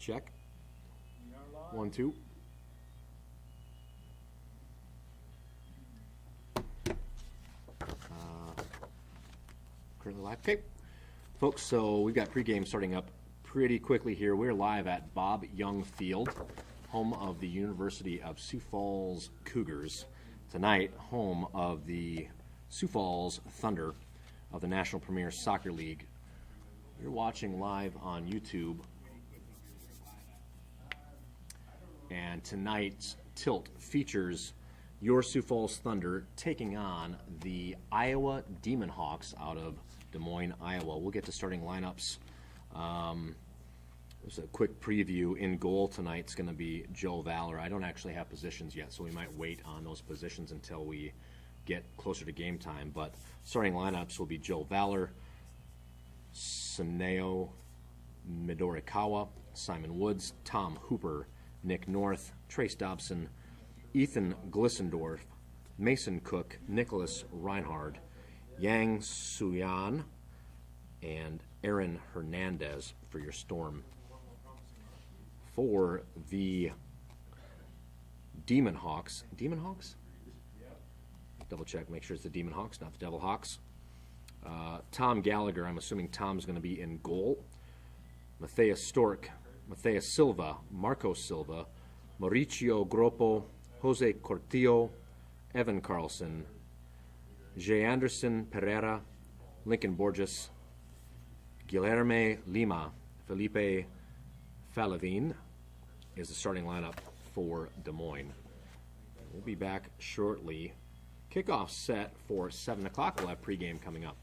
check. 1, 2. Currently live. Okay, folks, so we've got pregame starting up pretty quickly here. We're live at Bob Young Field, home of the University of Sioux Falls Cougars. Tonight, home of the Sioux Falls Thunder of the National Premier Soccer League. You're watching live on YouTube. And tonight's tilt features your Sioux Falls Thunder taking on the Iowa Demon Hawks out of Des Moines, Iowa. We'll get to starting lineups. Just a quick preview. In goal tonight's going to be Joe Valor. I don't actually have positions yet, so we might wait on those positions until we get closer to game time. But starting lineups will be Joe Valor, Suneo Midorikawa, Simon Woods, Tom Hooper, Nick North, Trace Dobson, Ethan Glissendorf, Mason Cook, Nicholas Reinhard, Yang Suyan, and Aaron Hernandez for your Storm. For the Demon Hawks, double check, make sure it's the Demon Hawks, not the Devil Hawks. Tom Gallagher, I'm assuming Tom's going to be in goal. Matthias Stork, Matthias Silva, Marco Silva, Mauricio Groppo, Jose Cortillo, Evan Carlson, Jay Anderson Pereira, Lincoln Borges, Guilherme Lima, Felipe Falavin is the starting lineup for Des Moines. We'll be back shortly. Kickoff set for 7 o'clock. We'll have pregame coming up.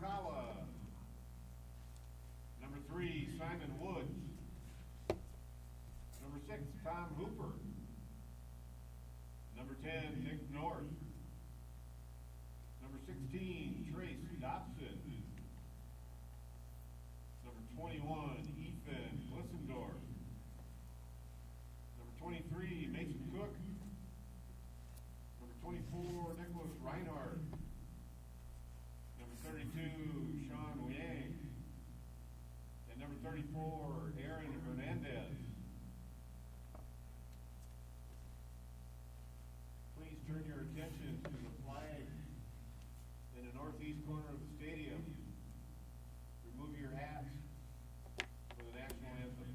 Kawa. Number 3, Simon Woods. Number 6, Tom Hooper. Number 10, Nick North. Number 16, Trace Dobson. Number 21, Ethan Glissendorf. Number 23, Mason Cook. Number 24, Nicholas Reinhardt. Number 32, Sean Yang. And number 34, Aaron Hernandez. Please turn your attention to the flag in the northeast corner of the stadium. Remove your hats for the national anthem.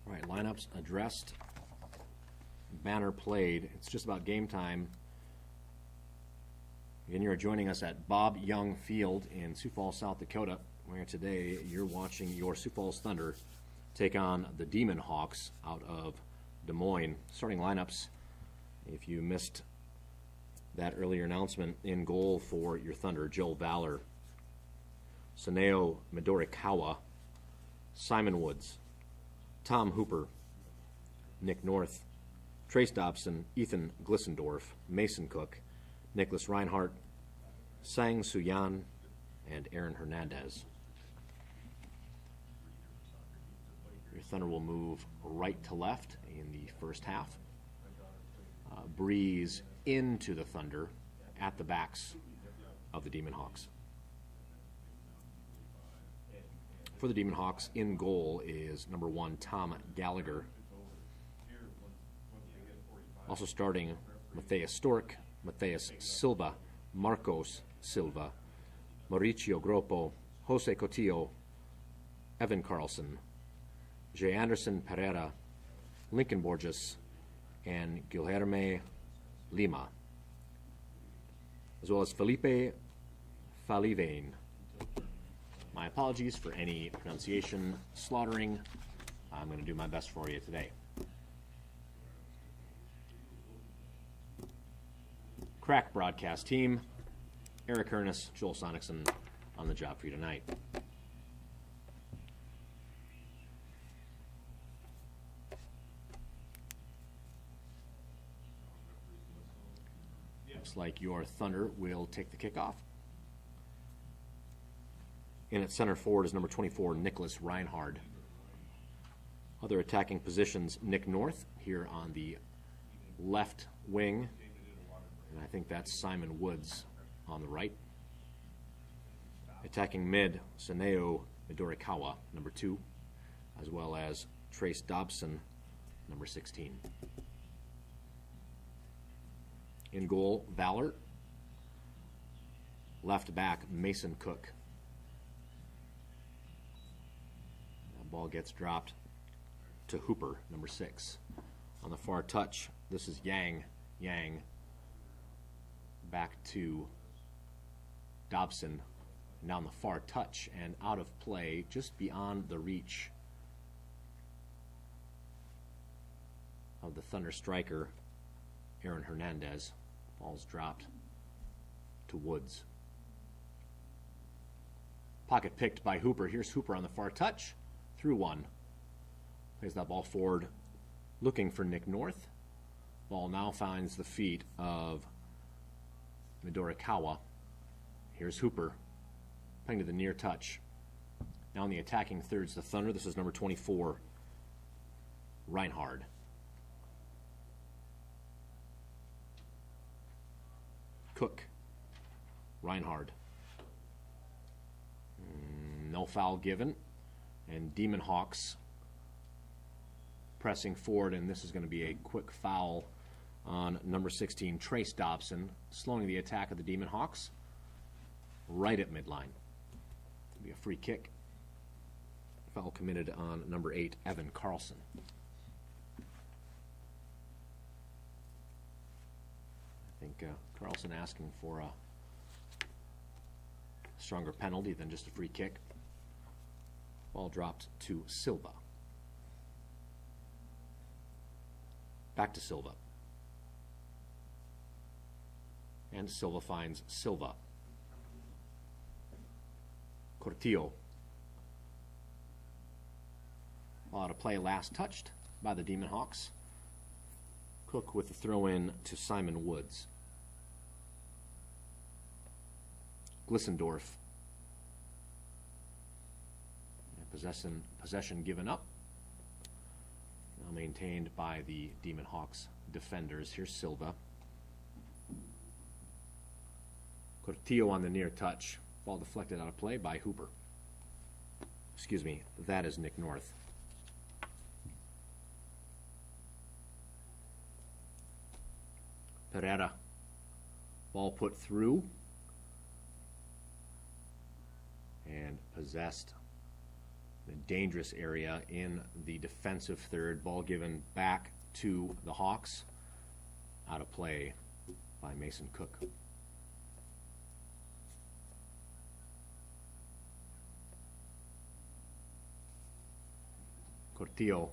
All right, lineups addressed, banner played. It's just about game time. Again, you're joining us at Bob Young Field in Sioux Falls, South Dakota, where today you're watching your Sioux Falls Thunder take on the Demon Hawks out of Des Moines. Starting lineups, if you missed that earlier announcement, in goal for your Thunder, Joe Valor, Saneo Midorikawa, Simon Woods, Tom Hooper, Nick North, Trace Dobson, Ethan Glissendorf, Mason Cook, Nicholas Reinhardt, Sang Suyan, and Aaron Hernandez. Your Thunder will move right to left in the first half. Breeze into the Thunder at the backs of the Demon Hawks. For the Demon Hawks, in goal is number 1, Tom Gallagher. Also starting, Matthias Stork, Matthias Silva, Marcos Silva, Mauricio Groppo, Jose Cotillo, Evan Carlson, J. Anderson Pereira, Lincoln Borges, and Guilherme Lima, as well as Felipe Falivane. My apologies for any pronunciation slaughtering. I'm going to do my best for you today. Crack broadcast team, Eric Ernest, Joel Sonicson on the job for you tonight. Looks like your Thunder will take the kickoff. In at center forward is number 24, Nicholas Reinhardt. Other attacking positions, Nick North here on the left wing. And I think that's Simon Woods on the right. Attacking mid, Saneo Midorikawa, number 2, as well as Trace Dobson, number 16. In goal, Valor. Left back, Mason Cook. That ball gets dropped to Hooper, number 6. On the far touch, this is Yang. Back to Dobson down the far touch and out of play, just beyond the reach of the Thunder striker, Aaron Hernandez. Ball's dropped to Woods. Pocket picked by Hooper. Here's Hooper on the far touch. Through one. Plays that ball forward, looking for Nick North. Ball now finds the feet of Midorikawa. Here's Hooper, playing to the near touch. Now in the attacking thirds, the Thunder. This is number 24, Reinhard. Cook, Reinhard. No foul given. And Demon Hawks pressing forward, and this is going to be a quick foul on number 16, Trace Dobson, slowing the attack of the Demon Hawks right at midline. It'll be a free kick. Foul committed on number 8, Evan Carlson. I think Carlson asking for a stronger penalty than just a free kick. Ball dropped to Silva. Back to Silva. And Silva finds Silva. Cortillo. Ball out of play, last touched by the Demon Hawks. Cook with the throw-in to Simon Woods. Glissendorf. Possession given up. Now maintained by the Demon Hawks defenders. Here's Silva. Cortillo on the near touch. Ball deflected out of play by Hooper. Excuse me, that is Nick North. Pereira. Ball put through. And possessed. The dangerous area in the defensive third. Ball given back to the Hawks. Out of play by Mason Cook. Cortillo.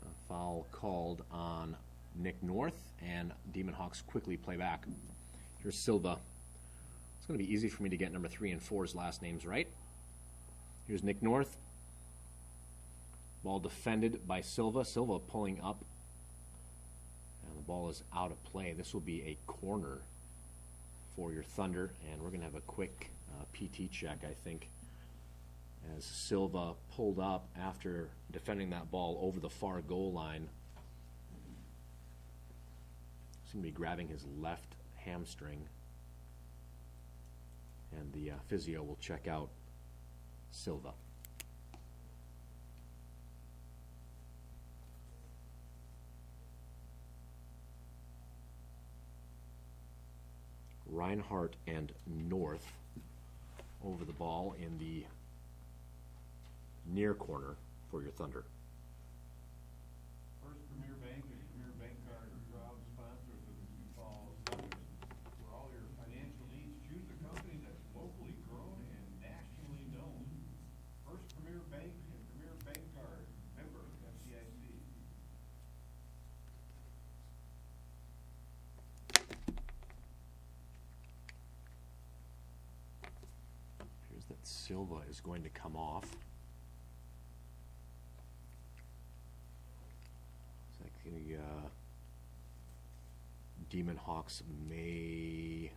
A foul called on Nick North, and Demon Hawks quickly play back. Here's Silva. It's going to be easy for me to get number 3 and 4's last names right. Here's Nick North. Ball defended by Silva. Silva pulling up. And the ball is out of play. This will be a corner for your Thunder. And we're going to have a quick PT check, I think, as Silva pulled up after defending that ball over the far goal line. He's going to be grabbing his left hamstring. And the physio will check out Silva. Reinhardt and North over the ball in the near corner for your Thunder. First Premier Bank and Premier Bank Card are proud sponsors of the Sioux Falls Thunder. For all your financial needs, choose a company that's locally grown and nationally known. First Premier Bank and Premier Bank Card, member FDIC. Here's that Silva is going to come off. It's like the Demon Hawks may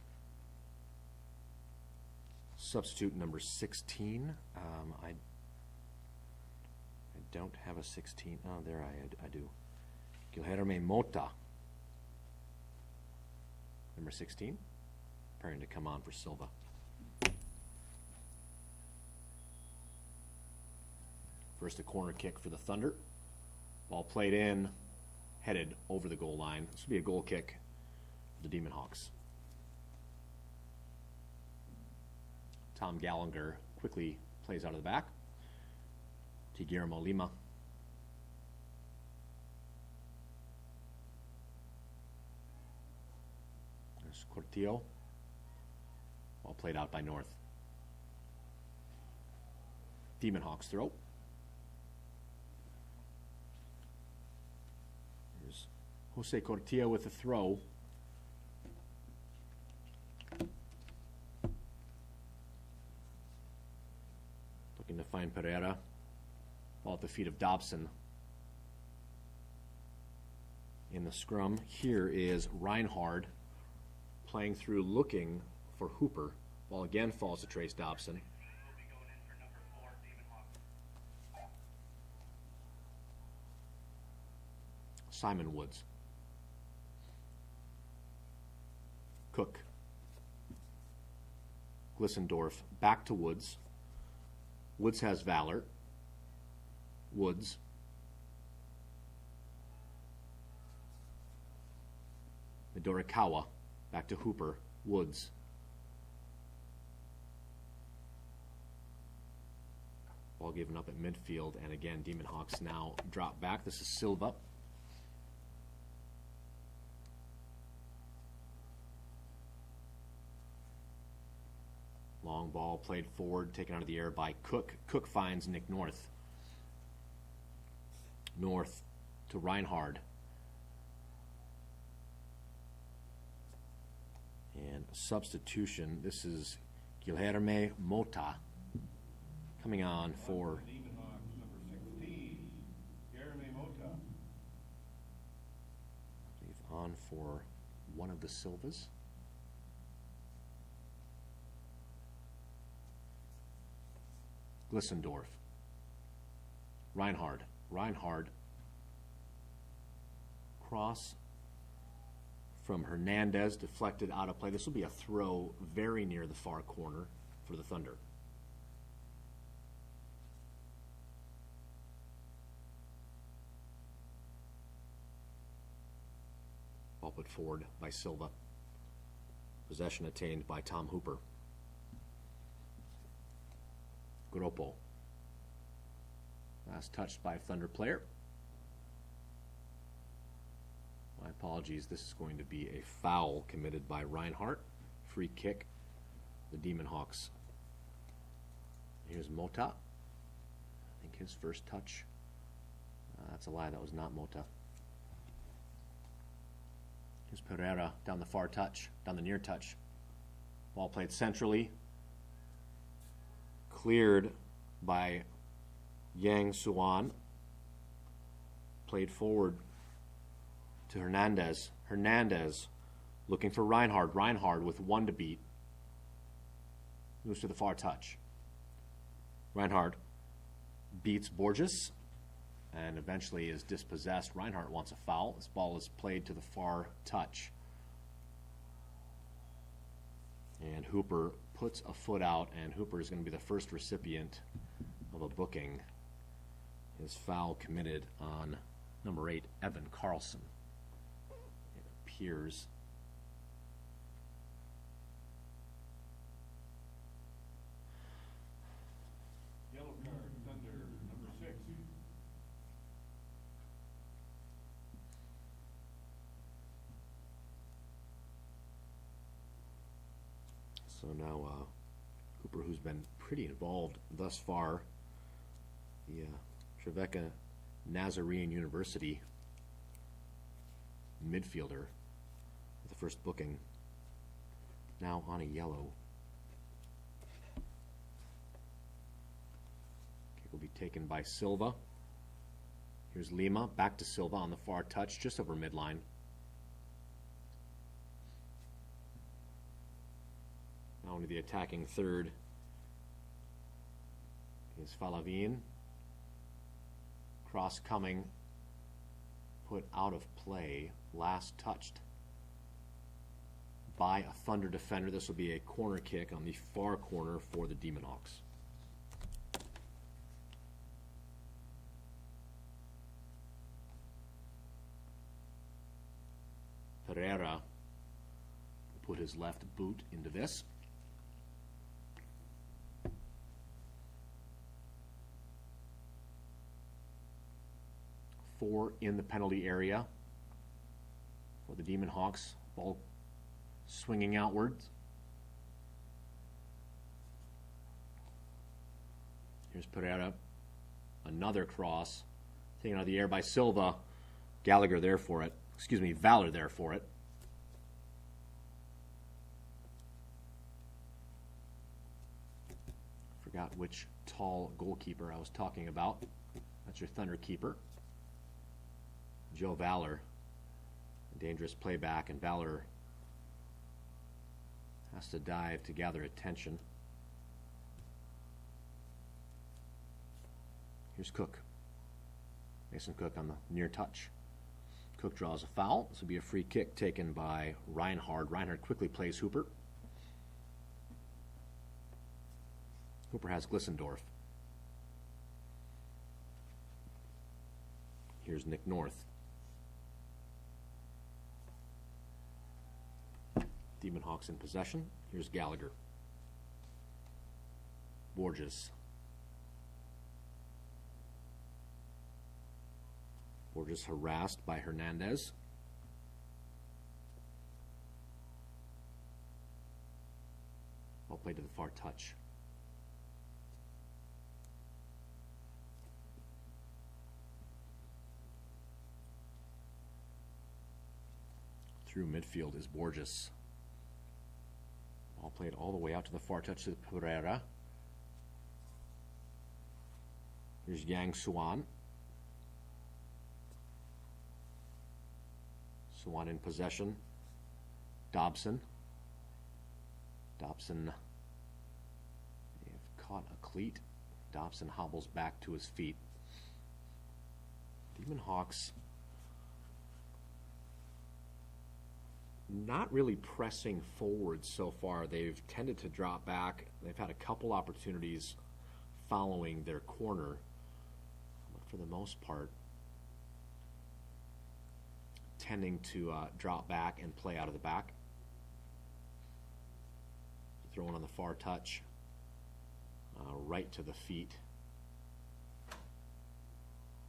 substitute number 16. I don't have a 16. Oh, there I do. Guilherme Mota, number 16, preparing to come on for Silva. First, a corner kick for the Thunder. Ball played in, headed over the goal line. This will be a goal kick for the Demon Hawks. Tom Gallagher quickly plays out of the back to Guillermo Lima. There's Cortillo. Ball played out by North. Demon Hawks throw. Here's Jose Cortia with the throw. Looking to find Pereira. Ball at the feet of Dobson. In the scrum, here is Reinhard playing through, looking for Hooper. Ball again falls to Trace Dobson. Simon Woods. Cook. Glissendorf back to Woods. Woods has Valor. Woods. Midorikawa back to Hooper. Woods. Ball given up at midfield, and again, Demon Hawks now drop back. This is Silva. Long ball played forward, taken out of the air by Cook. Cook finds Nick North. North to Reinhard. And a substitution. This is Guilherme Mota coming on for Demon Hawks, number 16, Guilherme Mota. I believe on for one of the Silvas. Glissendorf. Reinhard. Reinhard. Cross from Hernandez, deflected out of play. This will be a throw very near the far corner for the Thunder. Ball put forward by Silva. Possession attained by Tom Hooper. Groppo. Last touched by a Thunder player. My apologies, this is going to be a foul committed by Reinhardt. Free kick, the Demon Hawks. Here's Mota. I think his first touch. That's a lie, that was not Mota. Here's Pereira down the far touch, down the near touch. Ball played centrally. Cleared by Yang Suan. Played forward to Hernandez. Hernandez looking for Reinhard. Reinhard with one to beat. Moves to the far touch. Reinhard beats Borges and eventually is dispossessed. Reinhard wants a foul. This ball is played to the far touch. And Hooper puts a foot out, and Hooper is going to be the first recipient of a booking. His foul committed on number 8, Evan Carlson. It appears Yellow card, Thunder, number 6. so now Hooper, who's been pretty involved thus far, the Trevecca Nazarene University midfielder with the first booking, now on a yellow. Kick will be taken by Silva. Here's Lima, back to Silva on the far touch, just over midline. Now into the attacking third is Falavin. Cross coming, put out of play, last touched by a Thunder defender. This will be a corner kick on the far corner for the Demon Hawks. Pereira put his left boot into this. Four in the penalty area for the Demon Hawks. Ball swinging outwards. Here's Pereira. Another cross. Taken out of the air by Silva. Gallagher there for it. Excuse me, Valor there for it. Forgot which tall goalkeeper I was talking about. That's your Thunder keeper. Joe Valor. A dangerous playback, and Valor has to dive to gather attention. Here's Cook. Mason Cook on the near touch. Cook draws a foul. This will be a free kick taken by Reinhard. Reinhard quickly plays Hooper. Hooper has Glissendorf. Here's Nick North. Demon Hawks in possession. Here's Gallagher. Borges. Borges harassed by Hernandez. Ball played to the far touch. Through midfield is Borges. Ball played all the way out to the far touch to Pereira. Here's Yang Suan. Suan in possession. Dobson. Dobson may have caught a cleat. Dobson hobbles back to his feet. Demon Hawks not really pressing forward so far. They've tended to drop back. They've had a couple opportunities following their corner, but for the most part, tending to drop back and play out of the back. Throwing on the far touch, right to the feet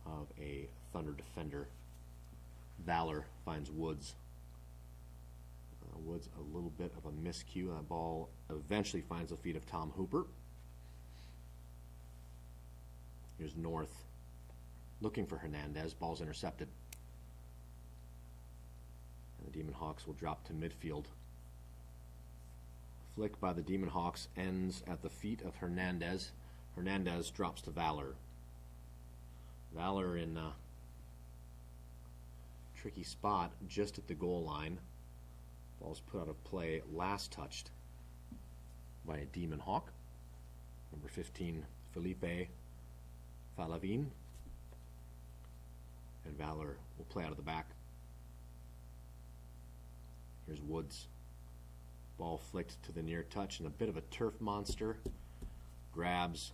of a Thunder defender. Valor finds Woods. Woods a little bit of a miscue. That ball eventually finds the feet of Tom Hooper. Here's North looking for Hernandez. Ball's intercepted. And the Demon Hawks will drop to midfield. Flick by the Demon Hawks ends at the feet of Hernandez. Hernandez drops to Valor. Valor in a tricky spot just at the goal line. Ball's put out of play, last touched by a Demon Hawk. Number 15, Felipe Falavin. And Valor will play out of the back. Here's Woods. Ball flicked to the near touch, and a bit of a turf monster grabs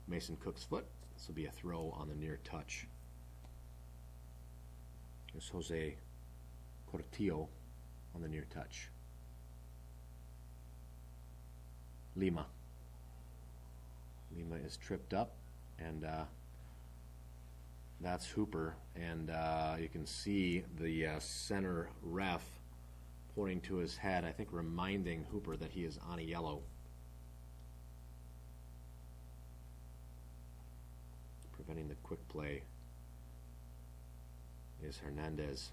Mason Cook's foot. This will be a throw on the near touch. Here's Jose Cortillo on the near touch. Lima. Lima is tripped up, and that's Hooper. And you can see the center ref pointing to his head, I think reminding Hooper that he is on a yellow. Preventing the quick play is Hernandez.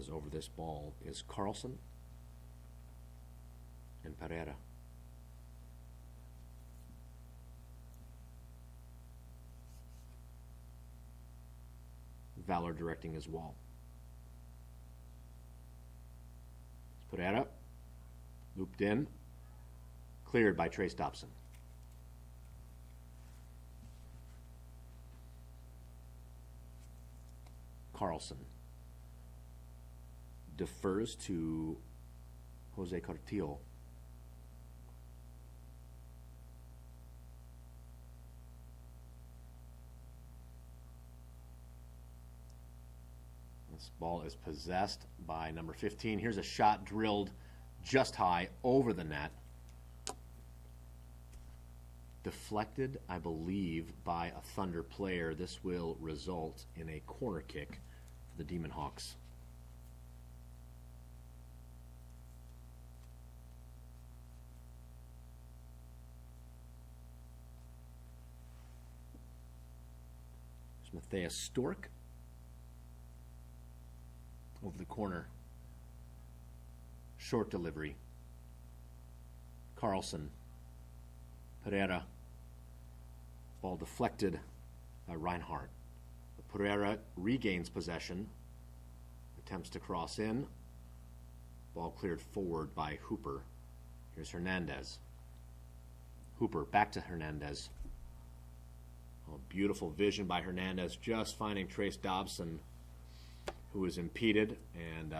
As over this ball is Carlson and Pereira. Valor directing his wall. Pereira, looped in, cleared by Trace Dobson. Carlson defers to Jose Cortillo. This ball is possessed by number 15. Here's a shot drilled just high over the net. Deflected, I believe, by a Thunder player. This will result in a corner kick for the Demon Hawks. Matthias Stork. Over the corner. Short delivery. Carlson. Pereira. Ball deflected by Reinhardt. Pereira regains possession. Attempts to cross in. Ball cleared forward by Hooper. Here's Hernandez. Hooper back to Hernandez. Oh, beautiful vision by Hernandez, just finding Trace Dobson, who was impeded, and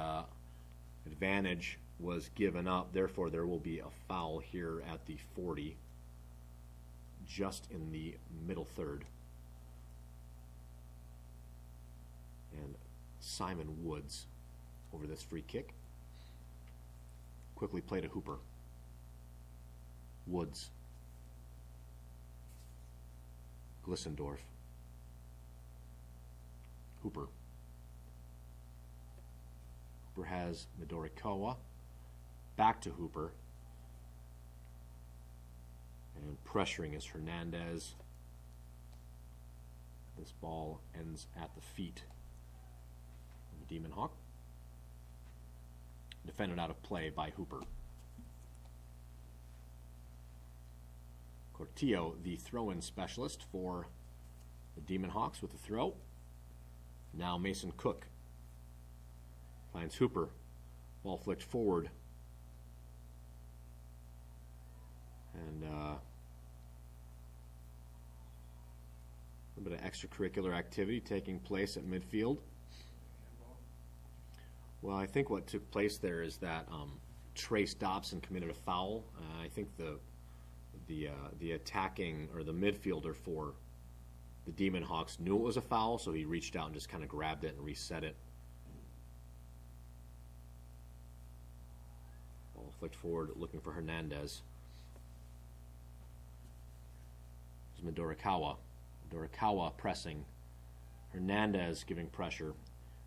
advantage was given up. Therefore, there will be a foul here at the 40, just in the middle third. And Simon Woods over this free kick. Quickly play to Hooper. Woods. Glissendorf. Hooper. Hooper has Midorikawa. Back to Hooper. And pressuring is Hernandez. This ball ends at the feet of the Demon Hawk. Defended out of play by Hooper. Cortillo, the throw-in specialist for the Demon Hawks with the throw. Now Mason Cook finds Hooper. Ball flicked forward. And a little bit of extracurricular activity taking place at midfield. Well, I think what took place there is that Trace Dobson committed a foul. I think the attacking or the midfielder for the Demon Hawks knew it was a foul, so he reached out and just kind of grabbed it and reset it. Ball flicked forward, looking for Hernandez. There's Midorikawa. Midorikawa pressing. Hernandez giving pressure.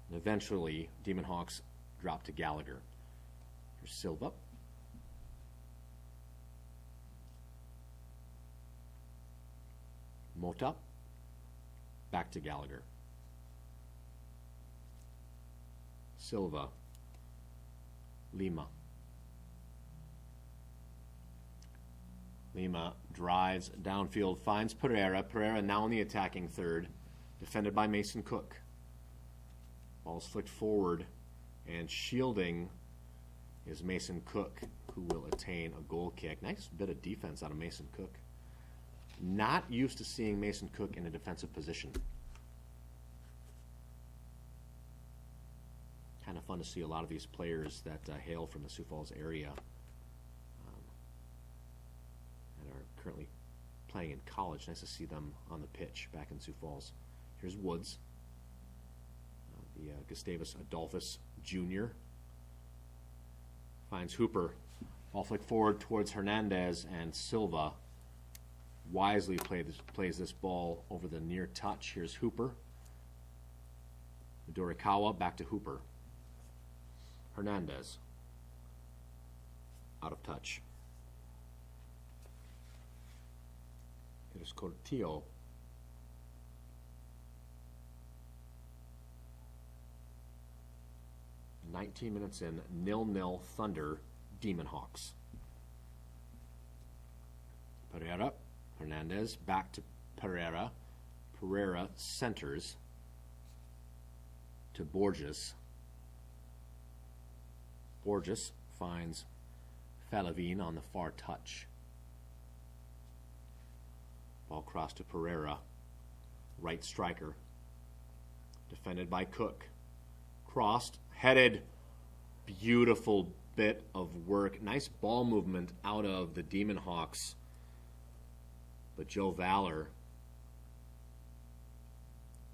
And eventually, Demon Hawks drop to Gallagher. Here's Silva. Mota. Back to Gallagher. Silva. Lima. Lima drives downfield, finds Pereira. Pereira now in the attacking third, defended by Mason Cook. Ball's flicked forward, and shielding is Mason Cook, who will attain a goal kick. Nice bit of defense out of Mason Cook. Not used to seeing Mason Cook in a defensive position. Kind of fun to see a lot of these players that hail from the Sioux Falls area and are currently playing in college. Nice to see them on the pitch back in Sioux Falls. Here's Woods. The Gustavus Adolphus Jr. finds Hooper. Ball flick forward towards Hernandez, and Silva wisely plays this ball over the near touch. Here's Hooper. Midorikawa back to Hooper. Hernandez out of touch. Here's Cortillo. "19 minutes in, 0-0 Thunder, Demon Hawks." Pereira, Hernandez, back to Pereira. Pereira centers to Borges. Borges finds Falavine on the far touch. Ball crossed to Pereira. Right striker. Defended by Cook. Crossed, headed. Beautiful bit of work. Nice ball movement out of the Demon Hawks. But Joe Valor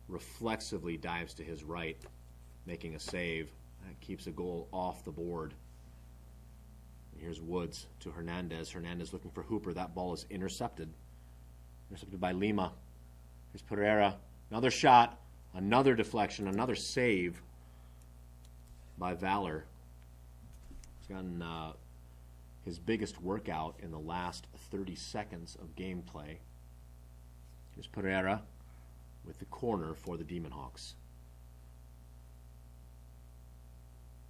reflexively dives to his right, making a save. That keeps a goal off the board. And here's Woods to Hernandez. Hernandez looking for Hooper. That ball is intercepted. Intercepted by Lima. Here's Pereira. Another shot. Another deflection. Another save by Valor. He's gotten his biggest workout in the last 30 seconds of gameplay. Here's Pereira. with the corner for the Demon Hawks.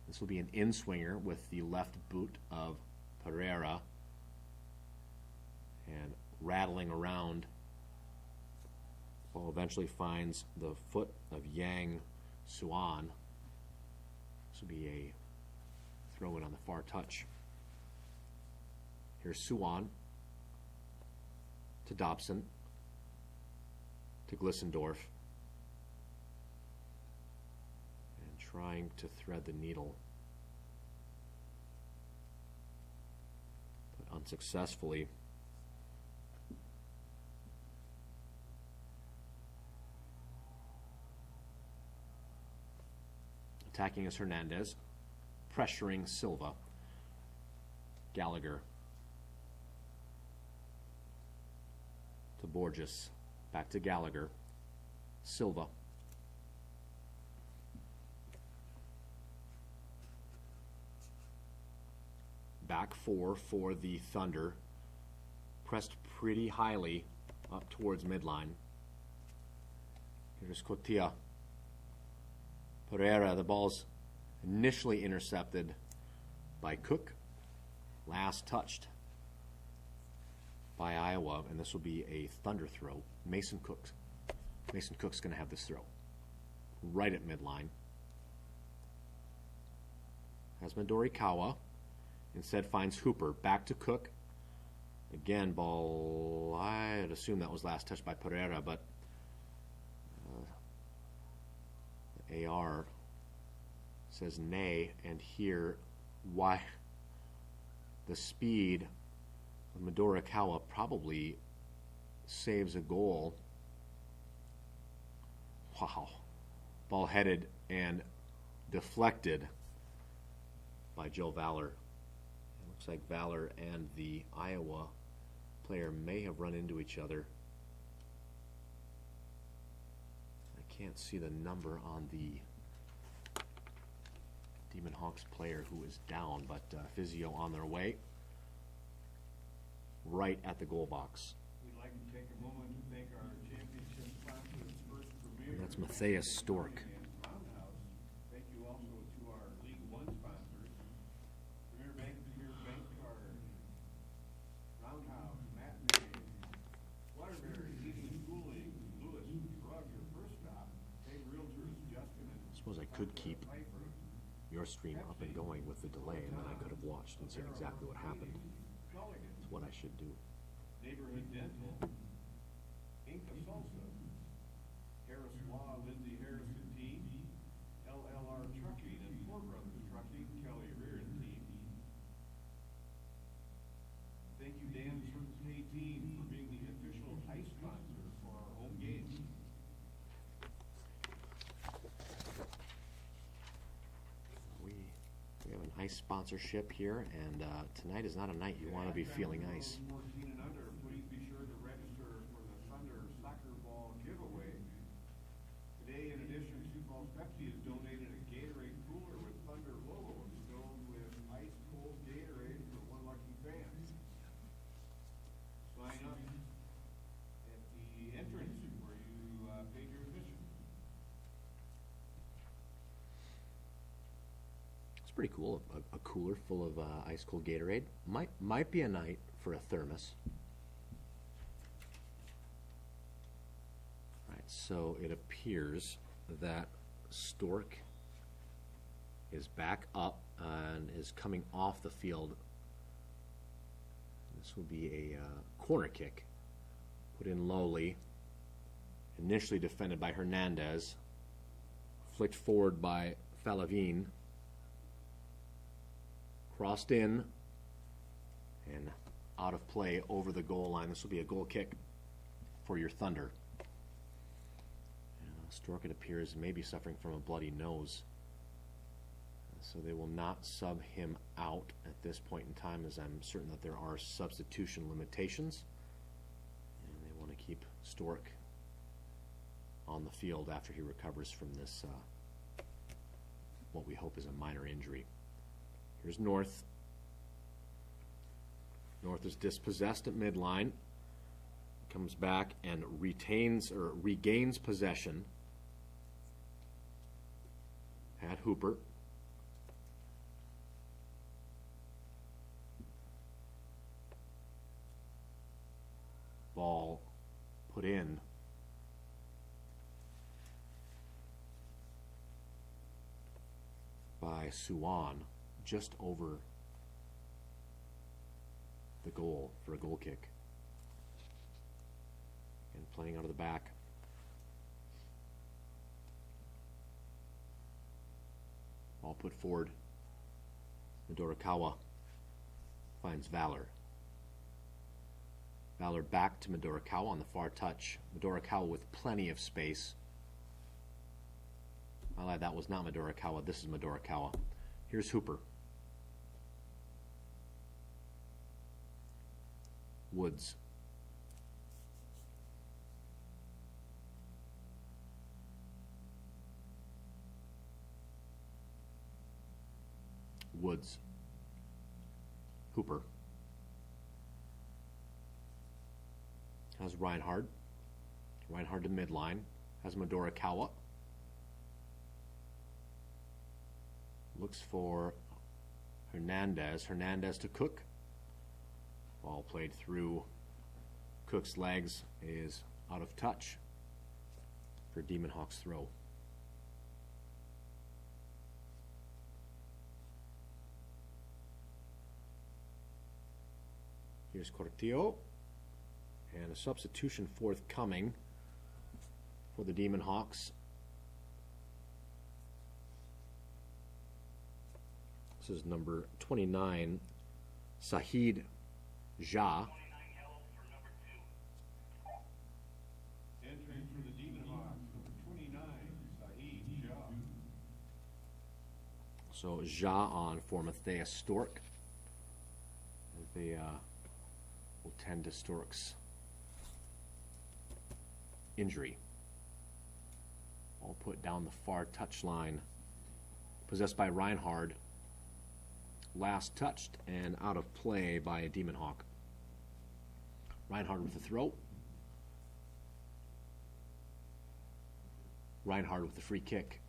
This will be an in-swinger with the left boot of Pereira, and rattling around. Ball eventually finds the foot of Yang Suan. This will be a throw-in on the far touch. Here's Suan to Dobson, to Glissendorf, and trying to thread the needle, but unsuccessfully. Attacking is Hernandez, pressuring Silva. Gallagher to Borges, back to Gallagher. Silva. Back four for the Thunder. Pressed pretty highly up towards midline. Here's Cotia. Pereira, the ball's initially intercepted by Cook, last touched by Iowa, and this will be a Thunder throw. Mason Cook's going to have this throw right at midline. Has Midorikawa. Instead finds Hooper. Back to Cook. Again, ball, I'd assume that was last touched by Pereira, but the AR says nay, and here, why the speed of Midorikawa probably saves a goal. Wow. Ball headed and deflected by Joe Valor. It looks like Valor and the Iowa player may have run into each other. I can't see the number on the Demon Hawks player who is down, but physio on their way right at the goal box. We'd like to take a moment to thank our championship sponsors, First Premier. And that's Matthias Stork. And Roundhouse. Thank you also to our League One sponsors, Premier Bank Card, Roundhouse, Matinee, Waterbury, Heating and Cooling, Lewis Drug, your first stop, Peg Realtors, Justin and I suppose I could keep your stream up and going with the delay, and then I could have watched and seen exactly what happened. It's what I should do. Neighborhood Dental, Inca Salsa, Harris Law, Lindsay Harrison Team, LLR Trucking and Four Brothers Trucking, Kelly Reardon Team. Thank you, Dan Circle K Team, for being the official ice sponsor for our home games. We have an ice sponsorship here, and tonight is not a night you want to be feeling ice. 14 and under, please be sure to register for the Thunder Soccer Ball giveaway. Today, in addition, Sioux Falls Pepsi has donated a Gatorade cooler with Thunder logo filled with ice cold Gatorade for one lucky fan. Sign up at the entrance where you paid your admission. It's pretty cool. A cooler full of ice cold Gatorade might be a night for a thermos. All right, so it appears that Stork is back up and is coming off the field. This will be a corner kick, put in lowly, initially defended by Hernandez, flicked forward by Falavine, crossed in, and out of play over the goal line. This will be a goal kick for your Thunder. Stork, it appears, may be suffering from a bloody nose. So they will not sub him out at this point in time, as I'm certain that there are substitution limitations. And they want to keep Stork on the field after he recovers from this, what we hope is a minor injury. Here's North. North is dispossessed at midline. comes back and retains or regains possession at Hooper. Ball put in by Suwan, just over the goal for a goal kick. And playing out of the back. Ball put forward. Midorikawa finds Valor. Valor back to Midorikawa on the far touch. Midorikawa with plenty of space. I lied, that was not Midorikawa. This is Midorikawa. Here's Hooper. Woods. Woods. Hooper. Has Reinhard. Reinhard to midline. Has Midorikawa. Looks for Hernandez. Hernandez to Cook. Ball played through Cook's legs is out of touch for Demon Hawks throw. Here's Cortillo. And a substitution forthcoming for the Demon Hawks. This is number 29, Sahid Jah. Entering for the Demon Hawks, number 29, Sahid Jah. So Jah on for Matthias Stork. They will tend to Stork's injury. All put down the far touch line. Possessed by Reinhard. Last touched and out of play by a Demon Hawk. Reinhard with the throw. Reinhard with the free kick.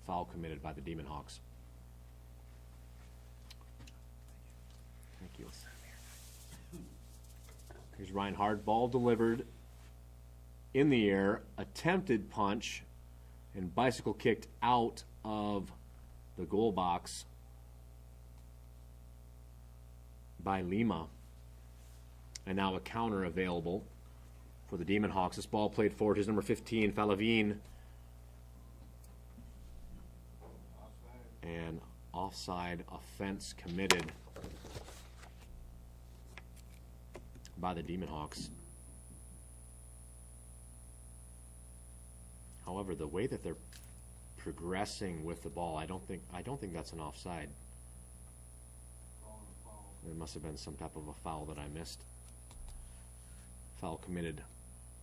Foul committed by the Demon Hawks. Thank you. Here's Reinhard. Ball delivered in the air. Attempted punch and bicycle kicked out of the goal box by Lima. And now a counter available for the Demon Hawks. This ball played forward. Here's number 15, Falavin. And offside offense committed by the Demon Hawks. However, the way that they're progressing with the ball, I don't think that's an offside. There must have been some type of a foul that I missed. Foul committed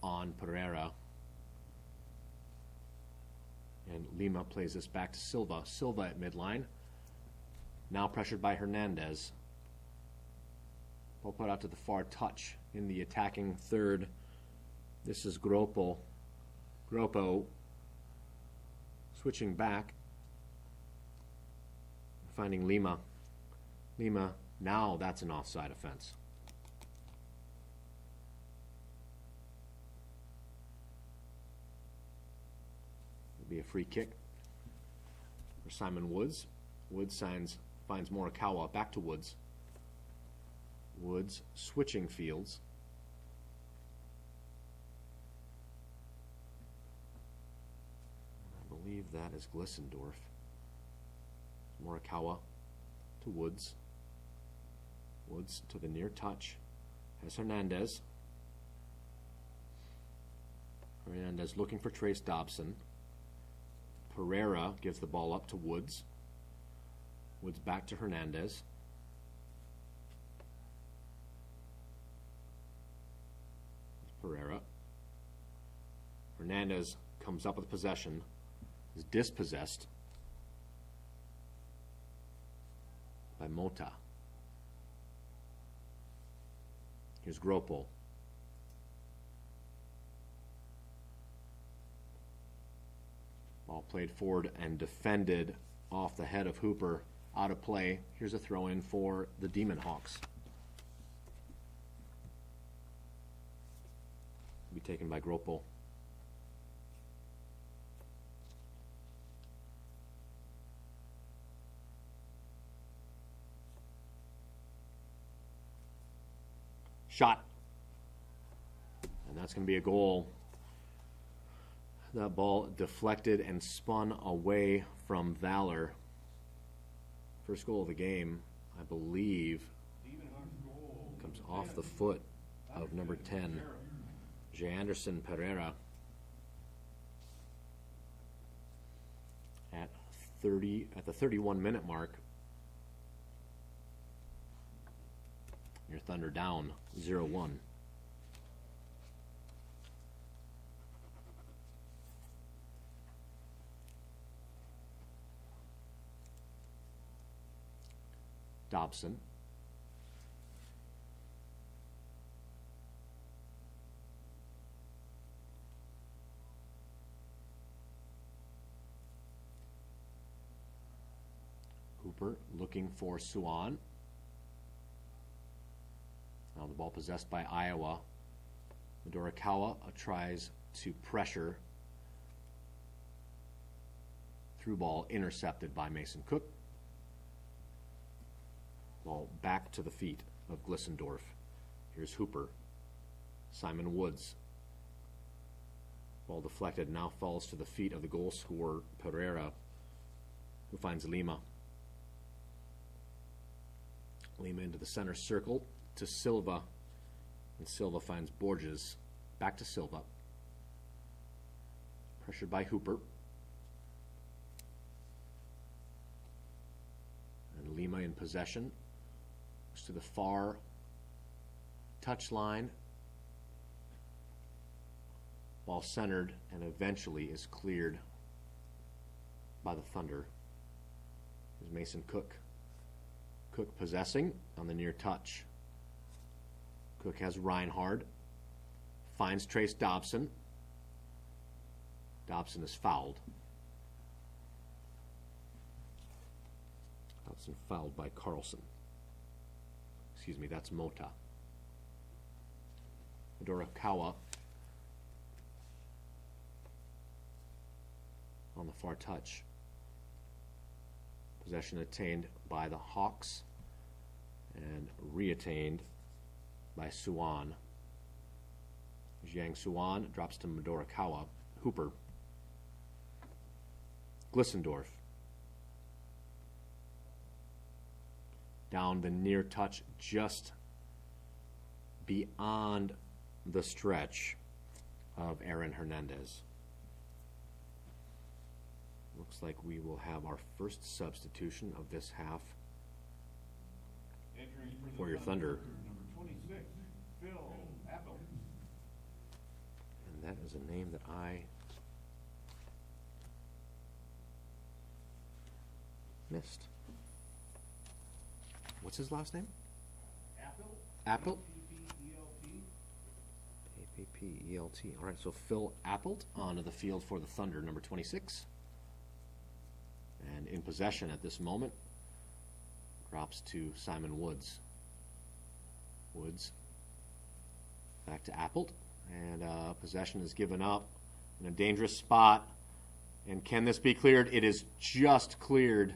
on Pereira. And Lima plays this back to Silva. Silva at midline. Now pressured by Hernandez. Ball put out to the far touch in the attacking third. This is Gropo. Gropo switching back. Finding Lima. Lima, now that's an offside offense. It'll be a free kick for Simon Woods. Woods finds Morikawa. Back to Woods. Woods switching fields. I believe that is Glissendorf. Morikawa to Woods. Woods to the near touch. Has Hernandez. Hernandez looking for Trace Dobson. Pereira gives the ball up to Woods. Woods back to Hernandez. Pereira. Hernandez comes up with possession. Is dispossessed by Mota. Here's Gropel. Ball played forward and defended off the head of Hooper. Out of play. Here's a throw in for the Demon Hawks. Be taken by Gropel. Shot. And that's going to be a goal. That ball deflected and spun away from Valor. First goal of the game, I believe, comes off the foot of number 10, Janderson Pereira, at the 31-minute mark. Your Thunder down 0-1. Dobson. Hooper looking for Suwan. Now the ball possessed by Iowa. Midorikawa tries to pressure. Through ball intercepted by Mason Cook. Ball back to the feet of Glissendorf. Here's Hooper. Simon Woods. Ball deflected, now falls to the feet of the goal scorer, Pereira, who finds Lima. Lima into the center circle to Silva. And Silva finds Borges. Back to Silva. Pressured by Hooper. And Lima in possession. To the far touch line. Ball centered and eventually is cleared by the Thunder. Here's Mason Cook. Cook possessing on the near touch. Cook has Reinhard. Finds Trace Dobson. Dobson is fouled. Dobson fouled by Carlson. Excuse me, that's Mota. Midorikawa on the far touch. Possession attained by the Hawks and reattained by Suwan. Jiang Suwan drops to Midorikawa. Hooper. Glissendorf. Down the near touch just beyond the stretch of Aaron Hernandez. Looks like we will have our first substitution of this half for your Thunder. Number 26, Phil Appel. And that is a name that I missed. What's his last name? Appel. Appel? A-P-P-E-L-T. A-P-P-E-L-T. All right, so Phil Appelt onto the field for the Thunder, number 26. And in possession at this moment, drops to Simon Woods. Woods back to Appelt, and possession is given up in a dangerous spot. And can this be cleared? It is just cleared.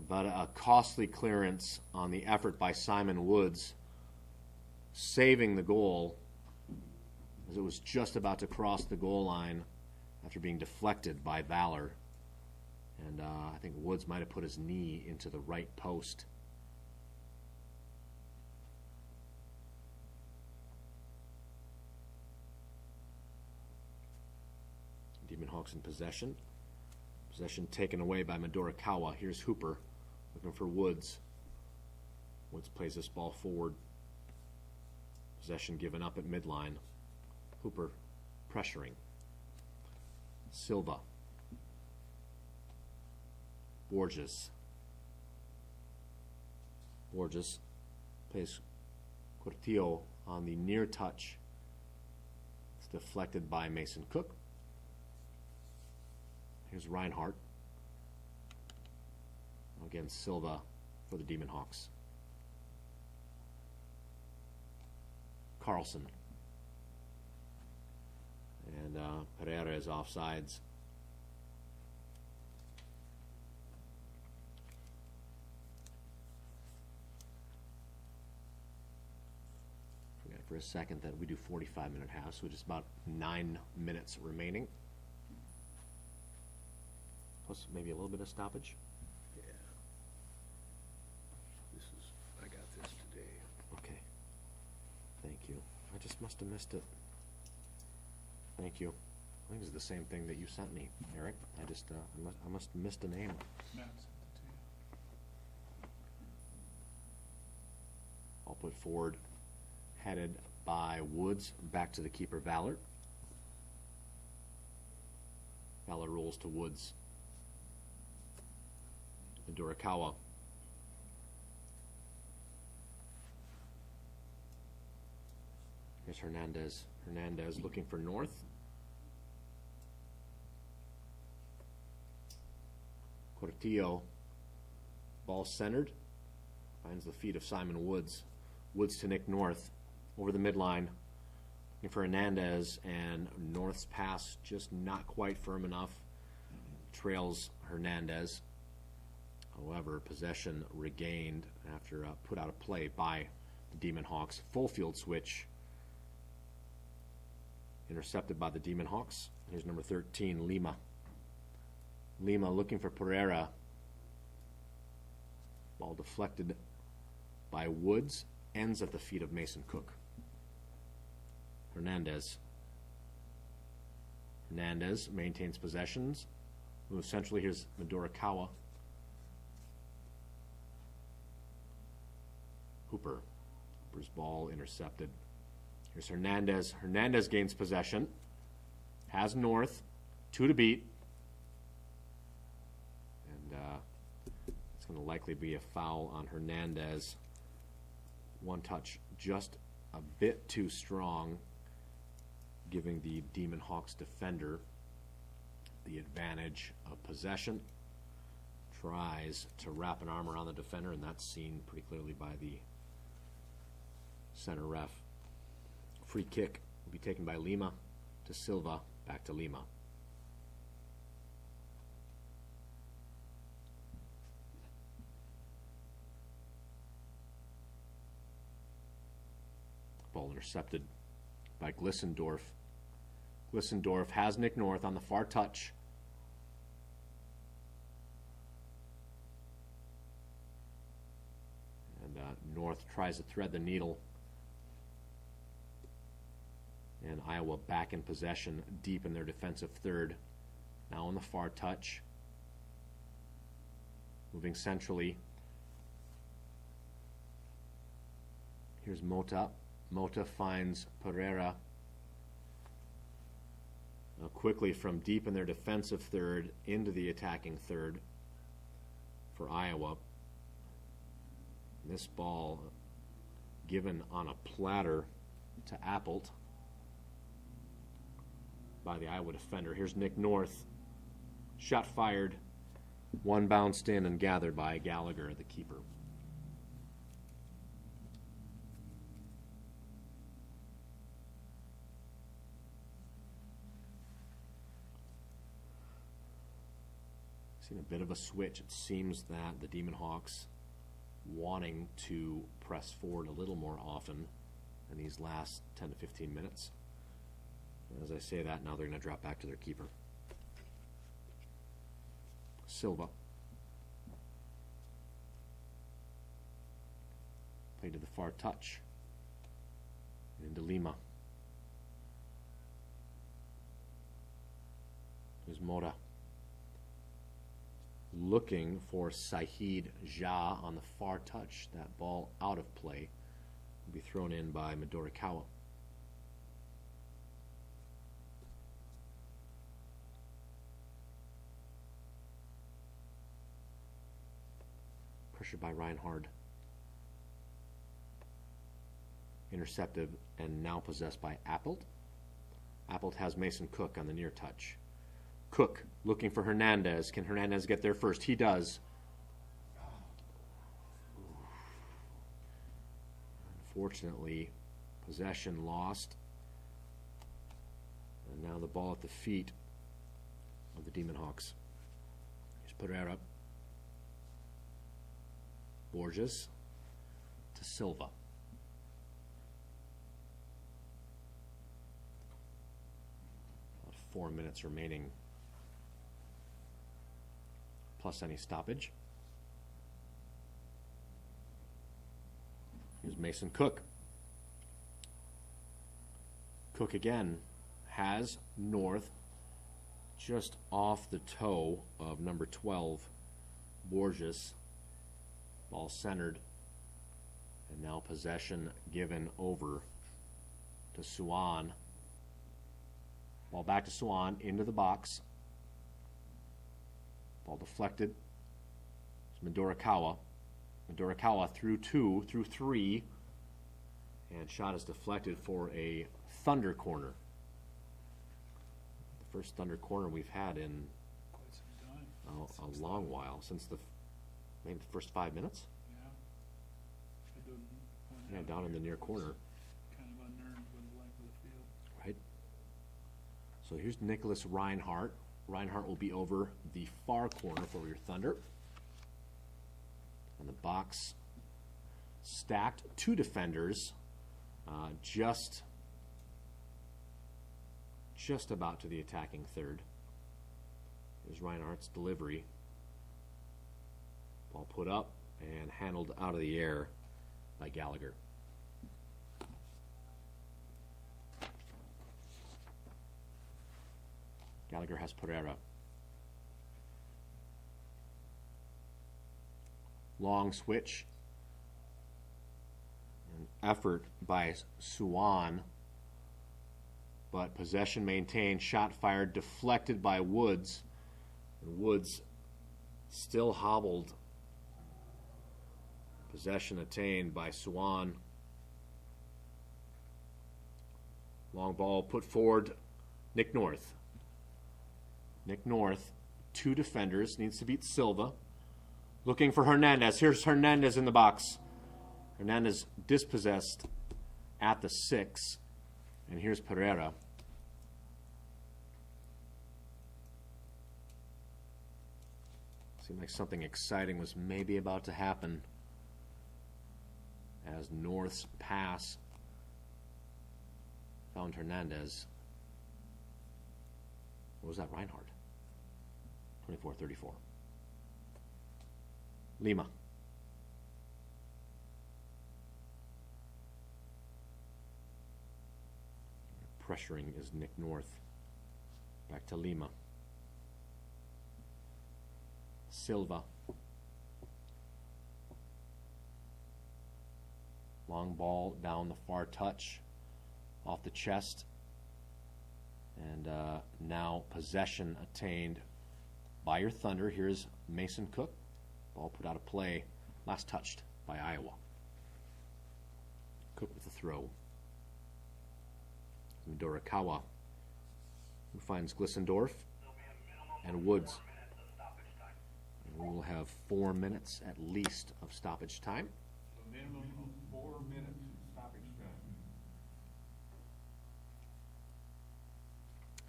But a costly clearance on the effort by Simon Woods, saving the goal as it was just about to cross the goal line after being deflected by Valor. And I think Woods might have put his knee into the right post. Demon Hawks in possession. Possession taken away by Midorikawa. Here's Hooper looking for Woods. Woods plays this ball forward. Possession given up at midline. Hooper pressuring. Silva. Borges. Borges plays Cortillo on the near touch. It's deflected by Mason Cook. Here's Reinhardt. Again, Silva for the Demon Hawks. Carlson. And Pereira is offsides. Forgot for a second that we do 45-minute halves, so just about 9 minutes remaining. Plus maybe a little bit of stoppage. Yeah. I got this today. Okay. Thank you. I just must have missed it. Thank you. I think it's the same thing that you sent me, Eric. I must have missed a name. Matt sent it to you. I'll put forward, headed by Woods, back to the keeper, Valor. Valor rolls to Woods. Midorikawa. Here's Hernandez. Hernandez looking for North. Cortillo, ball centered, finds the feet of Simon Woods. Woods to Nick North, over the midline, looking for Hernandez, and North's pass just not quite firm enough. Trails Hernandez. However, possession regained after put out of play by the Demon Hawks. Full field switch. Intercepted by the Demon Hawks. Here's number 13, Lima. Lima looking for Pereira. Ball deflected by Woods. Ends at the feet of Mason Cook. Hernandez. Hernandez maintains possessions. Moves centrally. Here's Midorikawa. Hooper's ball intercepted. Here's Hernandez. Hernandez gains possession. Has North. 2 to beat. And it's going to likely be a foul on Hernandez. One touch just a bit too strong, giving the Demon Hawks defender the advantage of possession. Tries to wrap an arm around the defender, and that's seen pretty clearly by the center ref. Free kick will be taken by Lima to Silva, back to Lima. Ball intercepted by Glissendorf. Glissendorf has Nick North on the far touch. And North tries to thread the needle. And Iowa back in possession, deep in their defensive third. Now on the far touch. Moving centrally. Here's Mota. Mota finds Pereira. Now quickly from deep in their defensive third into the attacking third for Iowa. This ball given on a platter to Appelt by the Iowa defender. Here's Nick North. Shot fired. One bounced in and gathered by Gallagher, the keeper. Seen a bit of a switch. It seems that the Demon Hawks wanting to press forward a little more often in these last 10 to 15 minutes. As I say that, now they're going to drop back to their keeper. Silva. Played to the far touch. Into Lima. There's Mota. Looking for Sahid Jah on the far touch. That ball out of play will be thrown in by Midorikawa. Pressure by Reinhardt. intercepted and now possessed by Appelt. Appelt has Mason Cook on the near touch. Cook looking for Hernandez. Can Hernandez get there first? He does. Unfortunately, possession lost. And now the ball at the feet of the Demon Hawks. Here's Pereira. Borges to Silva. About 4 minutes remaining, plus any stoppage. Here's Mason Cook. Cook again has North just off the toe of number 12, Borges. Ball centered, and now possession given over to Suwan. Ball back to Suwan, into the box. Ball deflected. It's Midorikawa. Midorikawa through 2, through 3, and shot is deflected for a Thunder corner. The first Thunder corner we've had in Quite some time. a long while, since maybe the first 5 minutes. Yeah. I don't know. Yeah, down in the near corner. Kind of unearned with the length of the field. Right. So here's Nicholas Reinhardt. Reinhardt will be over the far corner for your Thunder. And the box stacked, 2 defenders, just about to the attacking third. Here's Reinhardt's delivery. Ball put up and handled out of the air by Gallagher. Gallagher has Pereira. Long switch. An effort by Suwan, but possession maintained. Shot fired, deflected by Woods. And Woods still hobbled. Possession attained by Suwan. Long ball put forward. Nick North. Nick North, 2 defenders, needs to beat Silva. Looking for Hernandez. Here's Hernandez in the box. Hernandez dispossessed at the 6. And here's Pereira. Seemed like something exciting was maybe about to happen as North's pass found Hernandez. What was that, Reinhardt? 24-34. Lima. Pressuring is Nick North. Back to Lima. Silva. Long ball down the far touch, off the chest. And now possession attained by your Thunder. Here's Mason Cook. Ball put out of play. Last touched by Iowa. Cook with the throw. Midorikawa, who finds Glissendorf and Woods. And we will have 4 minutes at least of stoppage time. A minimum of 4 minutes stoppage time.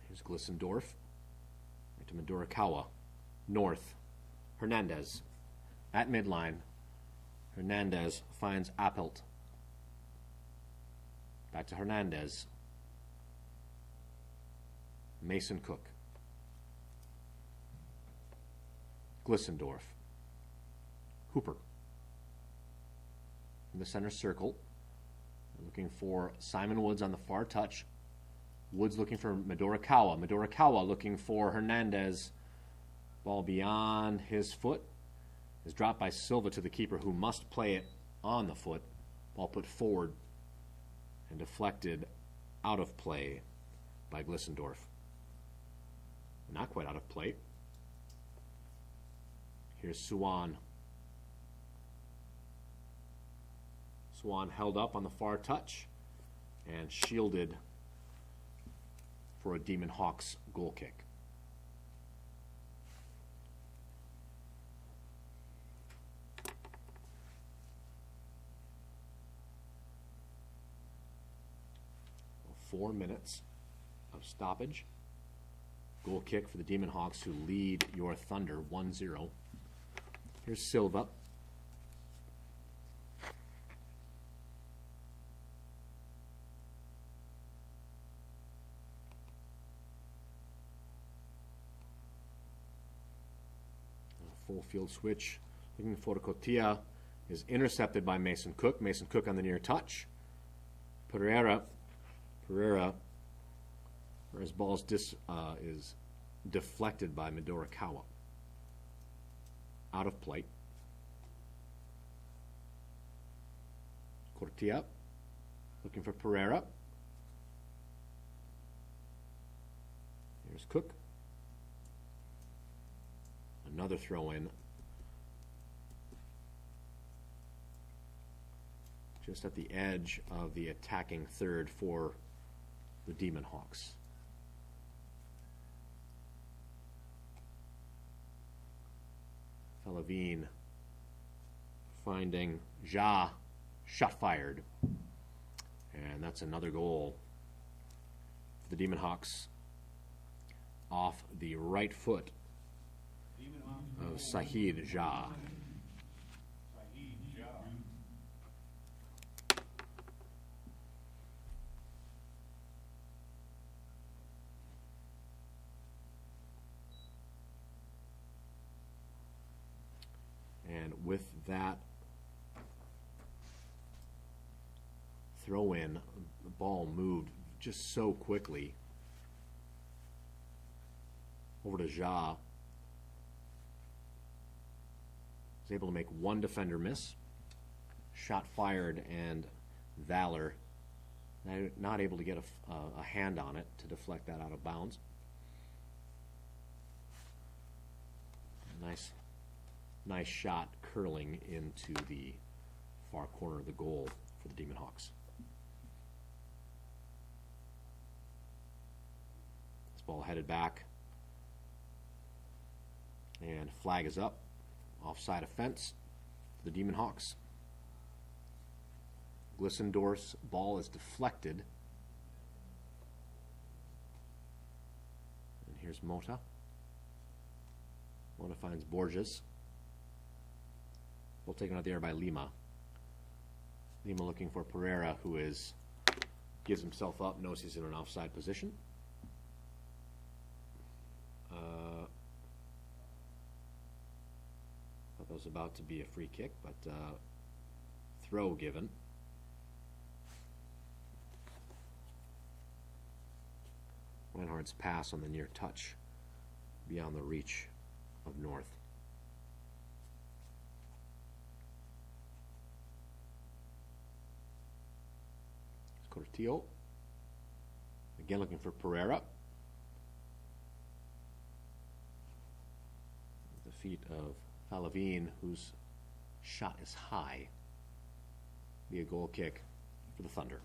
Here's Glissendorf. Right to Midorikawa. North. Hernandez. At midline. Hernandez finds Appelt. Back to Hernandez. Mason Cook. Glissendorf. Hooper. In the center circle. Looking for Simon Woods on the far touch. Woods looking for Midorikawa. Midorikawa looking for Hernandez. Ball beyond his foot is dropped by Silva to the keeper, who must play it on the foot. Ball put forward and deflected out of play by Glissendorf. Not quite out of play. Here's Suwan. Suwan held up on the far touch. and shielded for a Demon Hawks goal kick. Well, 4 minutes of stoppage. Goal kick for the Demon Hawks, who lead your Thunder 1-0. Here's Silva. Full field switch. Looking for Cotia is intercepted by Mason Cook. Mason Cook on the near touch. Pereira, where his ball is deflected by Midorikawa. Out of play. Cortia looking for Pereira. Here's Cook. Another throw-in. Just at the edge of the attacking third for the Demon Hawks. Falavine finding Ja, shot fired. And that's another goal for the Demon Hawks off the right foot of Sahid Ja. Saeed Ja. And with that throw in, the ball moved just so quickly over to Ja. Was able to make one defender miss. Shot fired, and Valor not able to get a hand on it to deflect that out of bounds. Nice shot curling into the far corner of the goal for the Demon Hawks. This ball headed back, and flag is up. Offside offense for the Demon Hawks. Glissendorf's ball is deflected. And here's Mota. Mota finds Borges. Ball taken out of the air by Lima. Lima looking for Pereira, who gives himself up, knows he's in an offside position. Thought that was about to be a free kick, but throw given. Reinhardt's pass on the near touch beyond the reach of North. Cortillo again looking for Pereira. The feet of Falavine, whose shot is high. Be a goal kick for the Thunder.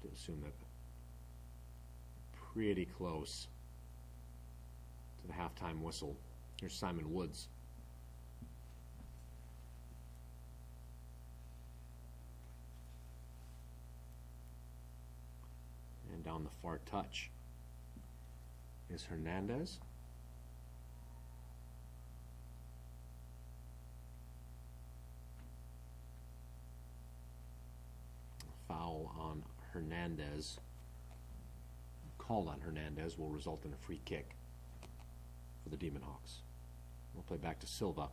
To assume that pretty close to the halftime whistle. Here's Simon Woods. And down the far touch is Hernandez. A foul on Hernandez, called on Hernandez, will result in a free kick for the Demon Hawks. We'll play back to Silva.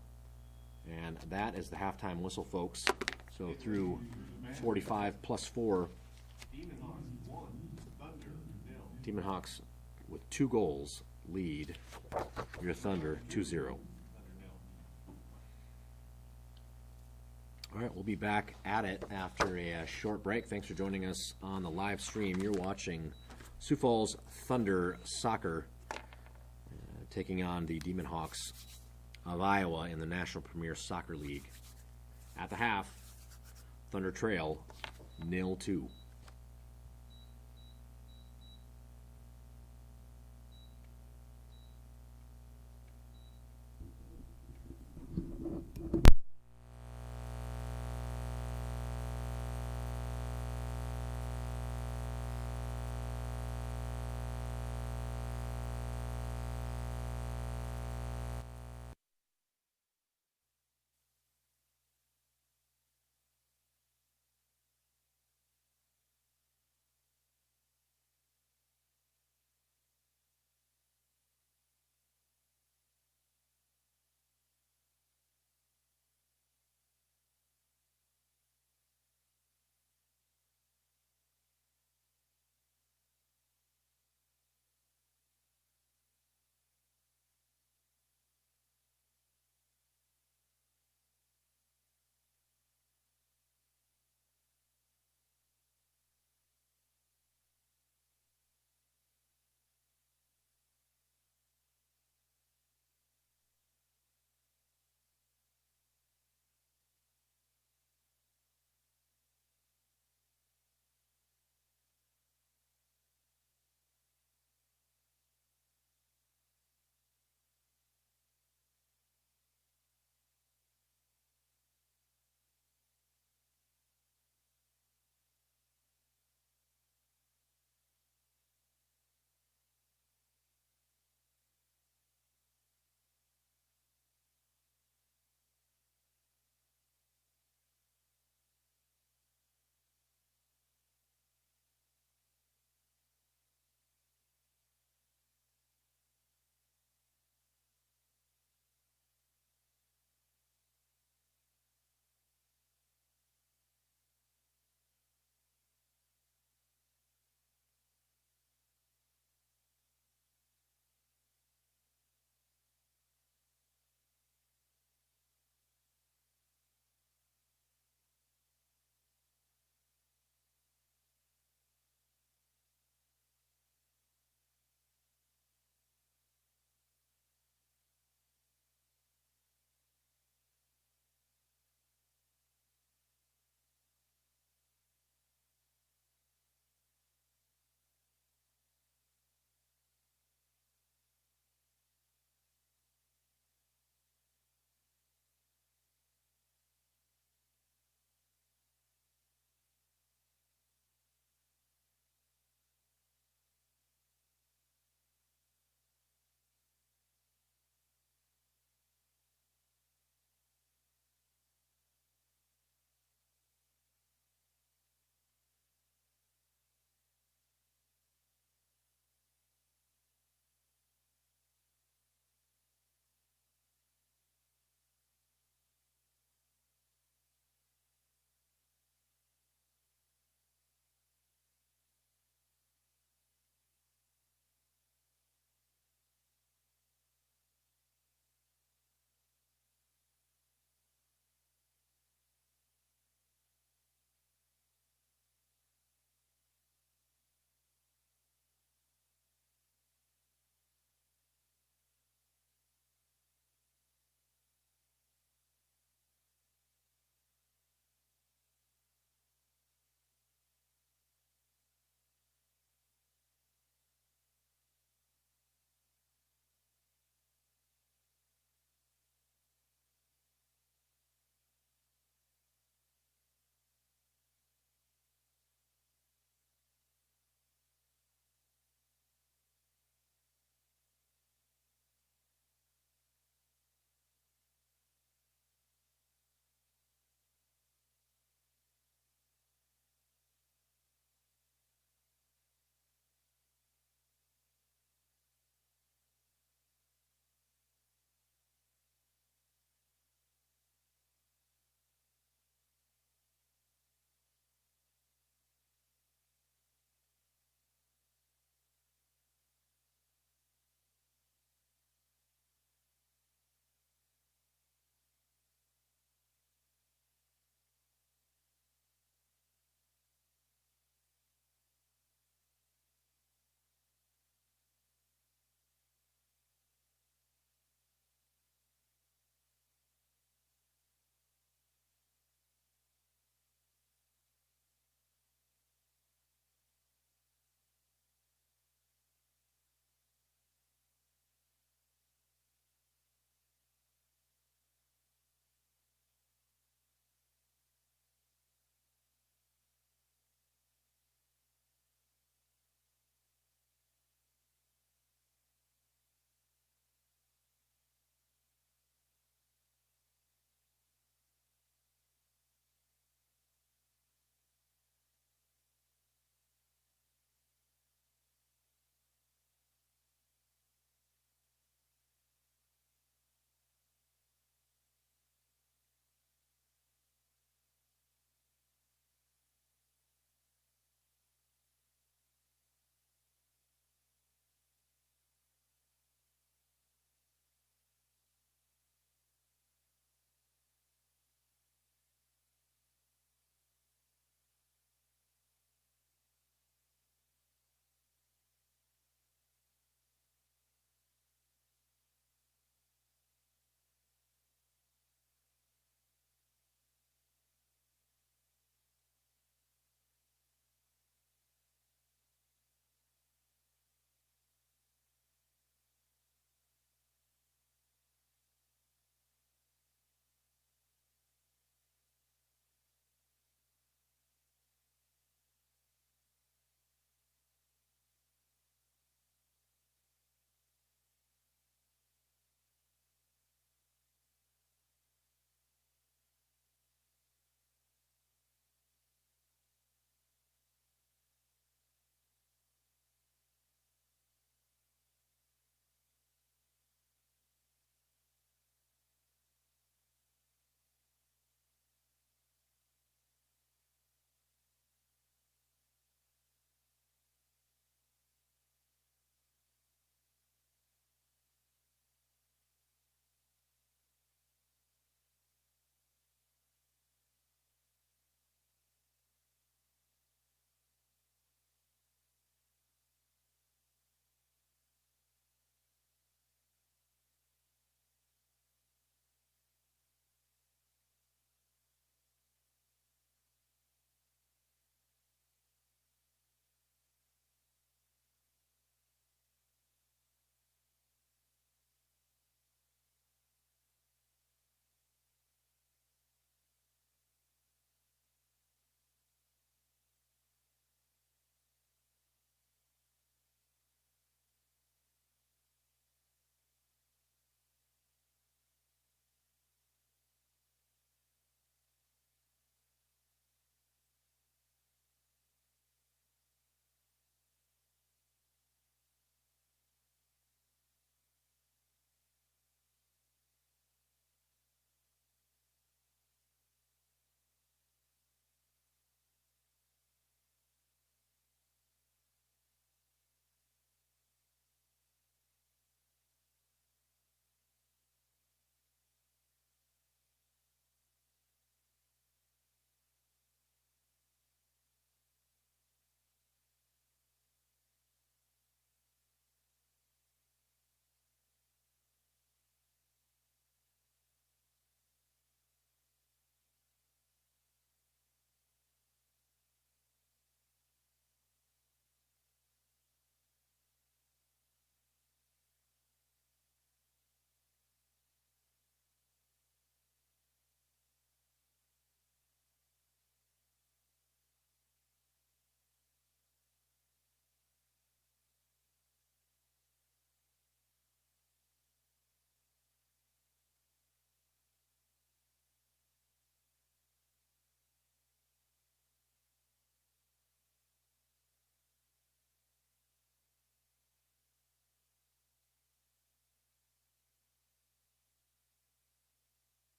And that is the halftime whistle, folks. So through 45 plus 4, Demon Hawks 1, Thunder 0. Demon Hawks with 2 goals lead your Thunder 2-0. Thunder 0. All right, we'll be back at it after a short break. Thanks for joining us on the live stream. You're watching Sioux Falls Thunder Soccer. taking on the Demon Hawks of Iowa in the National Premier Soccer League. At the half, Thunder trail 0-2.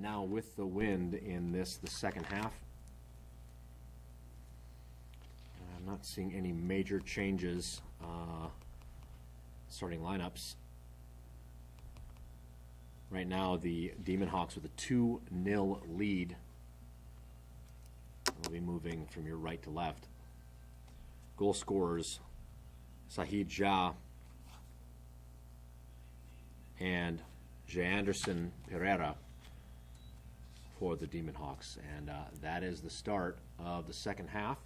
now with the wind in this, the second half. I'm not seeing any major changes starting lineups. Right now, the Demon Hawks with a 2-0 lead. We'll be moving from your right to left. Goal scorers, Sahid Jah and Anderson Pereira for the Demon Hawks. And that is the start of the second half.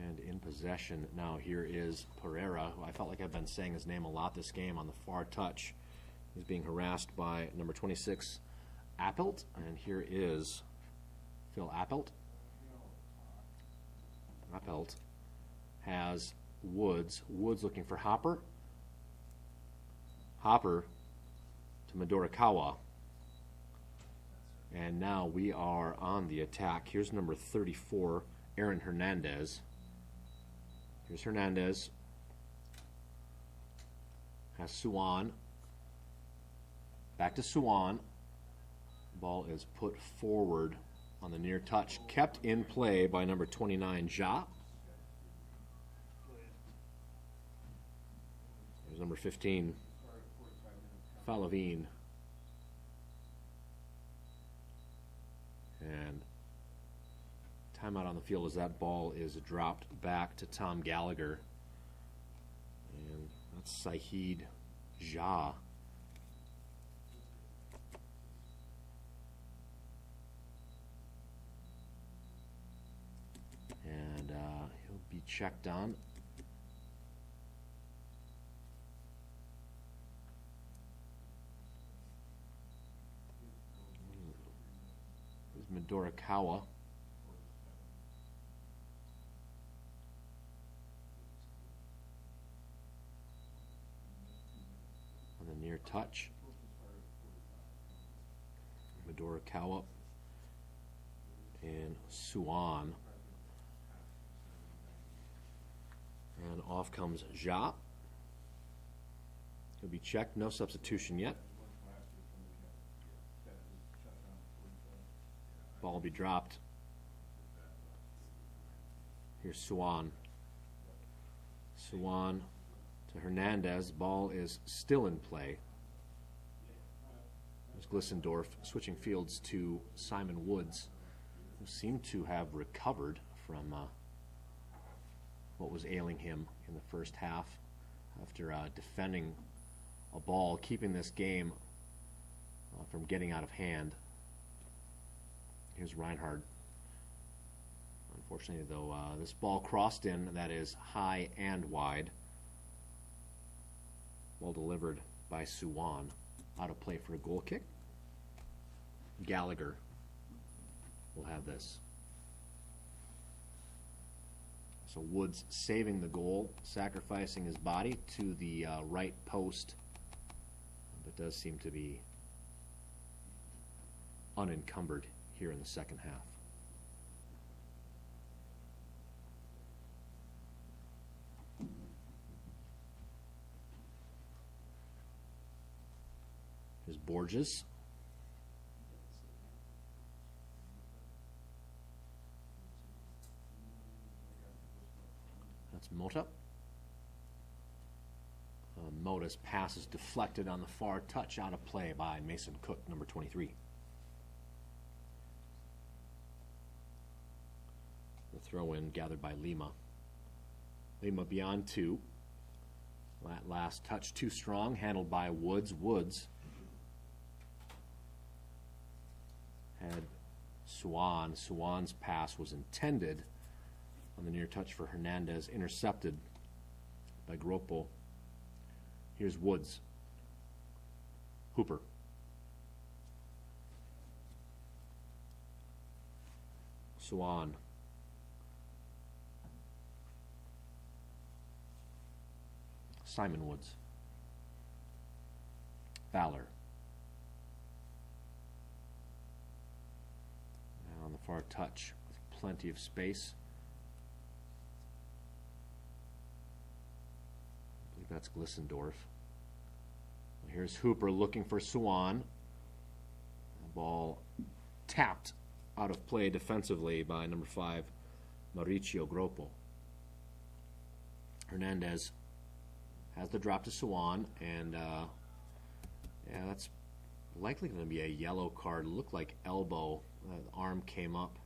And in possession now, here is Pereira, who I felt like I've been saying his name a lot this game, on the far touch. He's being harassed by number 26, Appelt, and here is Phil Appelt. Appelt has Woods. Woods looking for Hopper. Hopper to Midorikawa. And now we are on the attack. Here's number 34, Aaron Hernandez. Here's Hernandez. Has Suwan. Back to Suwan. Ball is put forward on the near touch. Kept in play by number 29, Ja. There's number 15, Falavine. And timeout on the field as that ball is dropped back to Tom Gallagher. And that's Sahid Ja. And he'll be checked on. There's Midorikawa. On the near touch. Midorikawa and Suwan. And off comes Ja. He'll be checked. No substitution yet. Ball will be dropped. Here's Suwan. Suwan to Hernandez. Ball is still in play. There's Glissendorf switching fields to Simon Woods, who seemed to have recovered from what was ailing him in the first half after defending a ball, keeping this game from getting out of hand. Here's Reinhard. Unfortunately, though, this ball crossed in, that is high and wide. Well delivered by Suwan. Out of play for a goal kick. Gallagher will have this. So Woods saving the goal, sacrificing his body to the right post, but does seem to be unencumbered here in the second half. Here's Borges. That's Mota. Mota's pass is deflected on the far touch, out of play by Mason Cook, number 23. The throw-in gathered by Lima. Lima beyond two. That last touch too strong, handled by Woods. Woods had Suwan. Suwan's pass was intended on the near touch for Hernandez, intercepted by Groppo. Here's Woods. Hooper. Suwan. Simon Woods. Fowler. on the far touch with plenty of space. I believe that's Glissendorf. Here's Hooper looking for Swan. The ball tapped out of play defensively by number 5, Mauricio Groppo. Hernandez has the drop to Swan, and yeah, that's likely going to be a yellow card. Looked like elbow. The arm came up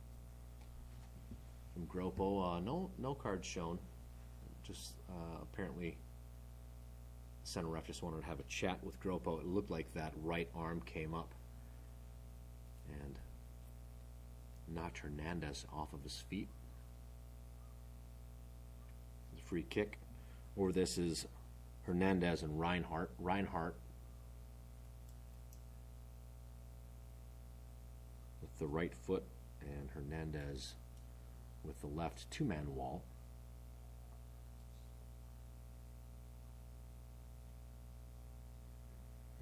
from Groppo. No card shown. Just apparently, center ref just wanted to have a chat with Groppo. It looked like that right arm came up and knocked Hernandez off of his feet. The free kick. Or this is Hernandez and Reinhardt. Reinhardt with the right foot, and Hernandez with the left two-man wall.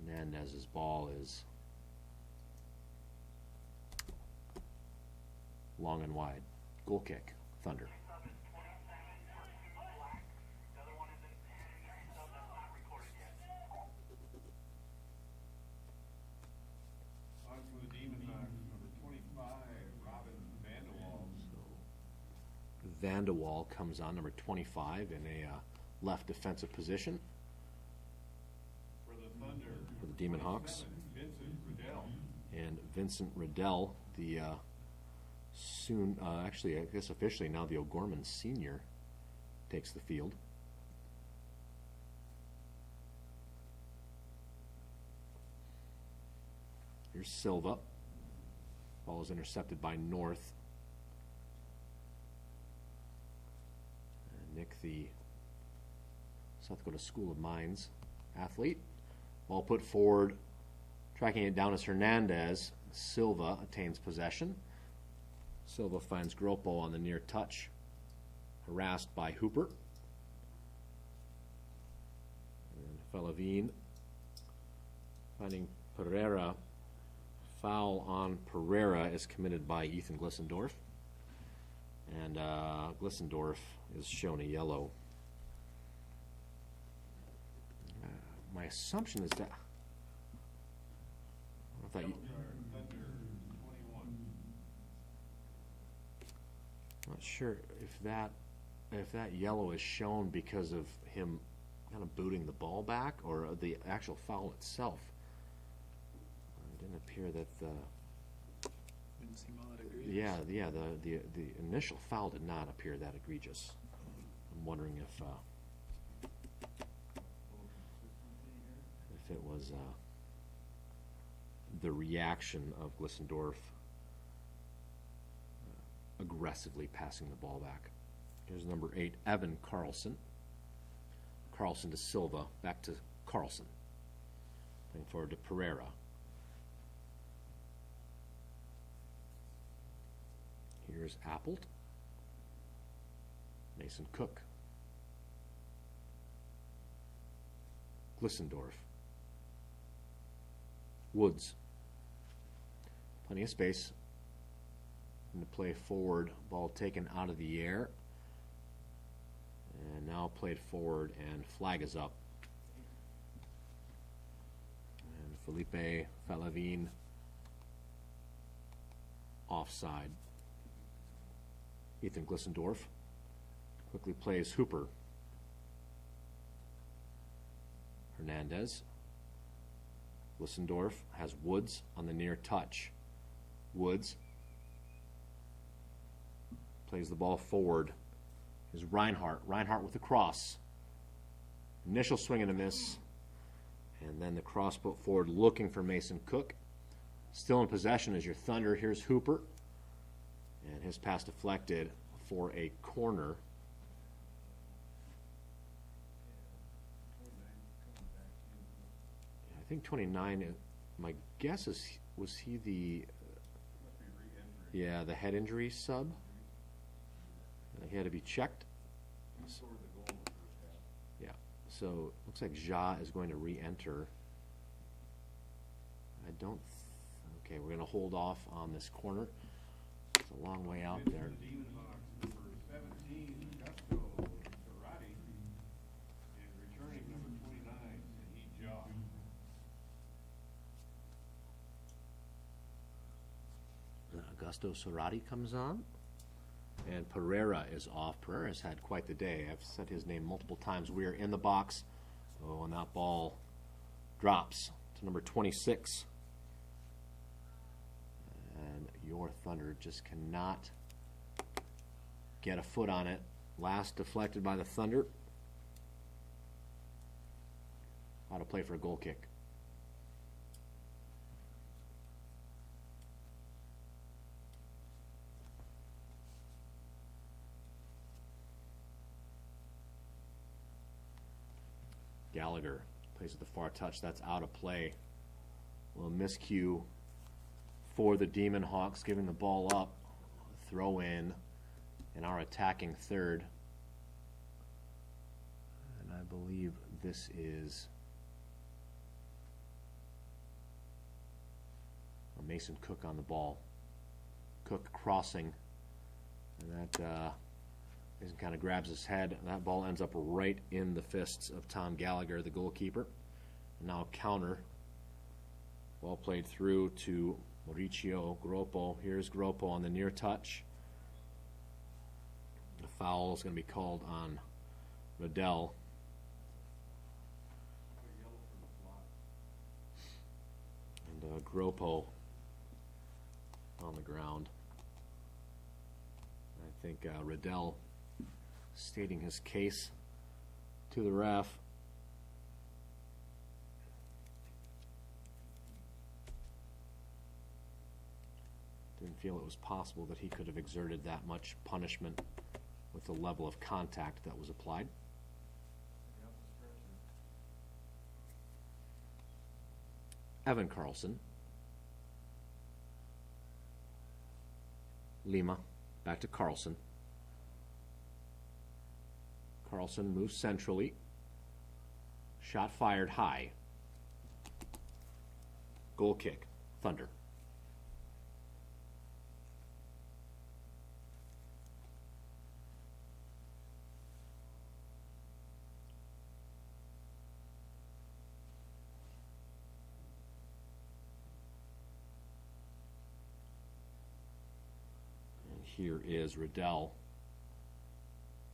Hernandez's ball is long and wide. Goal kick, Thunder. On for the Demon Hawks, number 25, Robin Vanderwall. Vanderwall comes on, number 25, in a left defensive position For the Thunder. for the Demon Hawks. 27, Vincent Riddell. And Vincent Riddell, the soon, actually, I guess officially now the O'Gorman Senior, takes the field. Here's Silva. Ball is intercepted by North. And Nick, the South Dakota School of Mines athlete. Ball put forward. Tracking it down is Hernandez. Silva attains possession. Silva finds Groppo on the near touch, harassed by Hooper. And Falavine finding Pereira. Foul on Pereira is committed by Ethan Glissendorf. And Glissendorf is shown a yellow. My assumption is that... I thought you, Thunder 21. not sure if that yellow is shown because of him kind of booting the ball back, or the actual foul itself. It didn't appear that the Didn't seem all that egregious. the initial foul did not appear that egregious. I'm wondering if it was the reaction of Glissendorf aggressively passing the ball back. Here's number 8, Evan Carlson. Carlson to Silva, back to Carlson. Playing forward to Pereira. Here's Appelt. Mason Cook. Glissendorf. Woods. Plenty of space. And to play forward, ball taken out of the air. And now played forward, and flag is up. And Felipe Falavine offside. Ethan Glissendorf quickly plays Hooper. Hernandez. Glissendorf has Woods on the near touch. Woods plays the ball forward. Is Reinhardt. Reinhardt with the cross. Initial swing and a miss. And then the cross put forward looking for Mason Cook. Still in possession is your Thunder. Here's Hooper. And his pass deflected for a corner. I think 29, my guess is, was he the, yeah, the head injury sub? He had to be checked. Yeah, so looks like Ja is going to re-enter. I don't, okay, we're going to hold off on this corner. It's a long way out Pitch there. for the Demon Hawks, number 17, Gusto Cerati, and returning number 29, Saheed Josh. Augusto Cerati comes on. And Pereira is off. Pereira's had quite the day. I've said his name multiple times. We are in the box. Oh, and that ball drops to number 26. And your Thunder just cannot get a foot on it. Last deflected by the Thunder. How to play for a goal kick. Gallagher plays at the far touch. That's out of play. A little miscue for the Demon Hawks, giving the ball up. Throw in our attacking third. And I believe this is Mason Cook on the ball. Cook crossing. And that Mason kind of grabs his head. And that ball ends up right in the fists of Tom Gallagher, the goalkeeper. And now counter. Ball played through to Mauricio Groppo. Here's Groppo on the near touch. The foul is going to be called on Riddell. And Groppo on the ground. I think Riddell stating his case to the ref. Didn't feel it was possible that he could have exerted that much punishment with the level of contact that was applied. Evan Carlson. Lima, back to Carlson. Carlson moves centrally. Shot fired high. Goal kick, Thunder. Here is Riddell.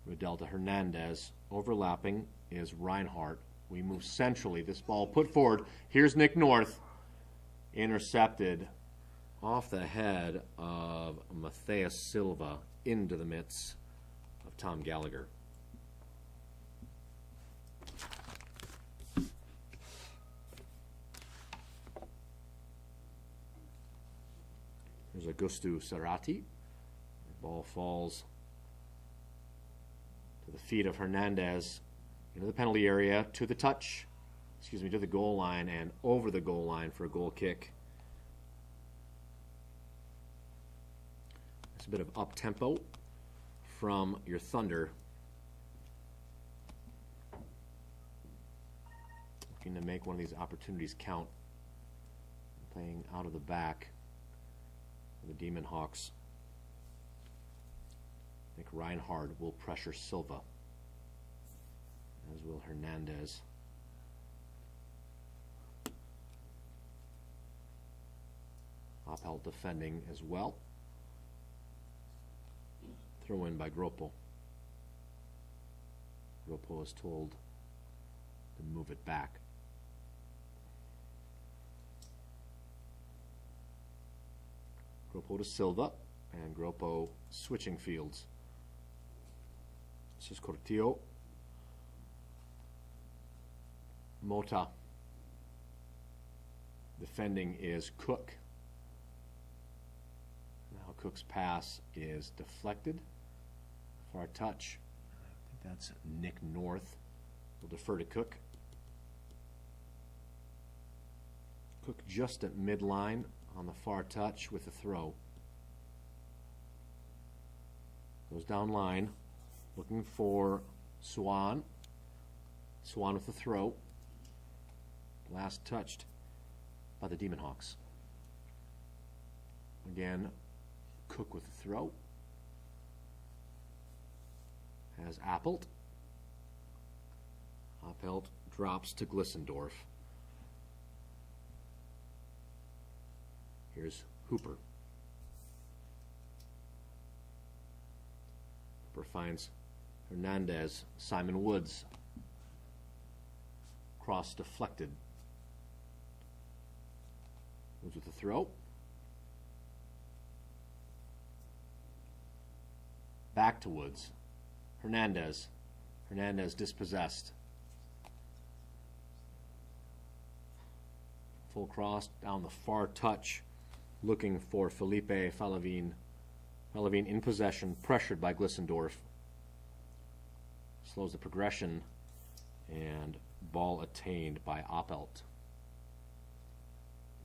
Riddell to Hernandez. Overlapping is Reinhardt. We move centrally. This ball put forward. Here's Nick North. Intercepted off the head of Matthias Silva into the mitts of Tom Gallagher. There's Augusto Cerati. Ball falls to the feet of Hernandez into the penalty area, to the touch, to the goal line and over the goal line for a goal kick. It's a bit of up-tempo from your Thunder. Looking to make one of these opportunities count. Playing out of the back of the Demon Hawks. I think Reinhardt will pressure Silva, as will Hernandez. Oppelt defending as well. Throw in by Groppo. Groppo is told to move it back. Groppo to Silva, and Groppo switching fields. This is Cortillo. Mota. Defending is Cook. Now Cook's pass is deflected. Far touch. I think that's Nick North. We'll defer to Cook. Cook just at midline on the far touch with a throw. Goes down line. Looking for Swan. Swan with the throw. Last touched by the Demon Hawks. Again, Cook with the throw. Has Appelt. Appelt drops to Glissendorf. Here's Hooper. Hooper finds Hernandez. Simon Woods. Cross deflected. Woods with the throw. Back to Woods. Hernandez. Hernandez dispossessed. Full cross down the far touch, looking for Felipe Falavin. Falavin in possession, pressured by Glissendorf. Slows the progression, and ball attained by Appelt.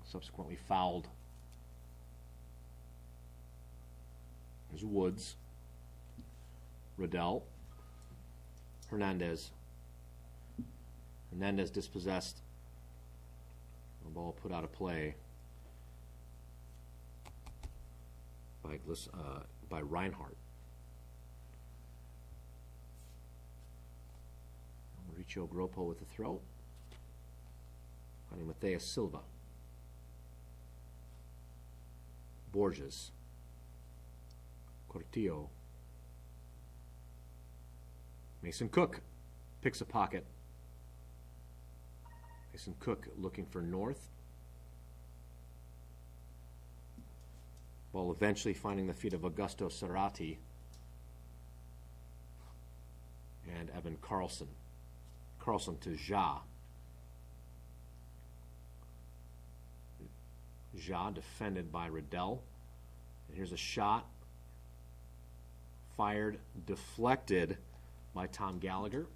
Subsequently fouled. There's Woods. Riddell. Hernandez. Hernandez dispossessed. The ball put out of play by Reinhardt. Mauricio Groppo with the throw. Finding Matheus Silva. Borges. Cortillo. Mason Cook picks a pocket. Mason Cook looking for North. Ball eventually finding the feet of Augusto Cerati and Evan Carlson. Carlson to Ja. Ja defended by Riddell. And here's a shot. Fired, deflected by Tom Gallagher.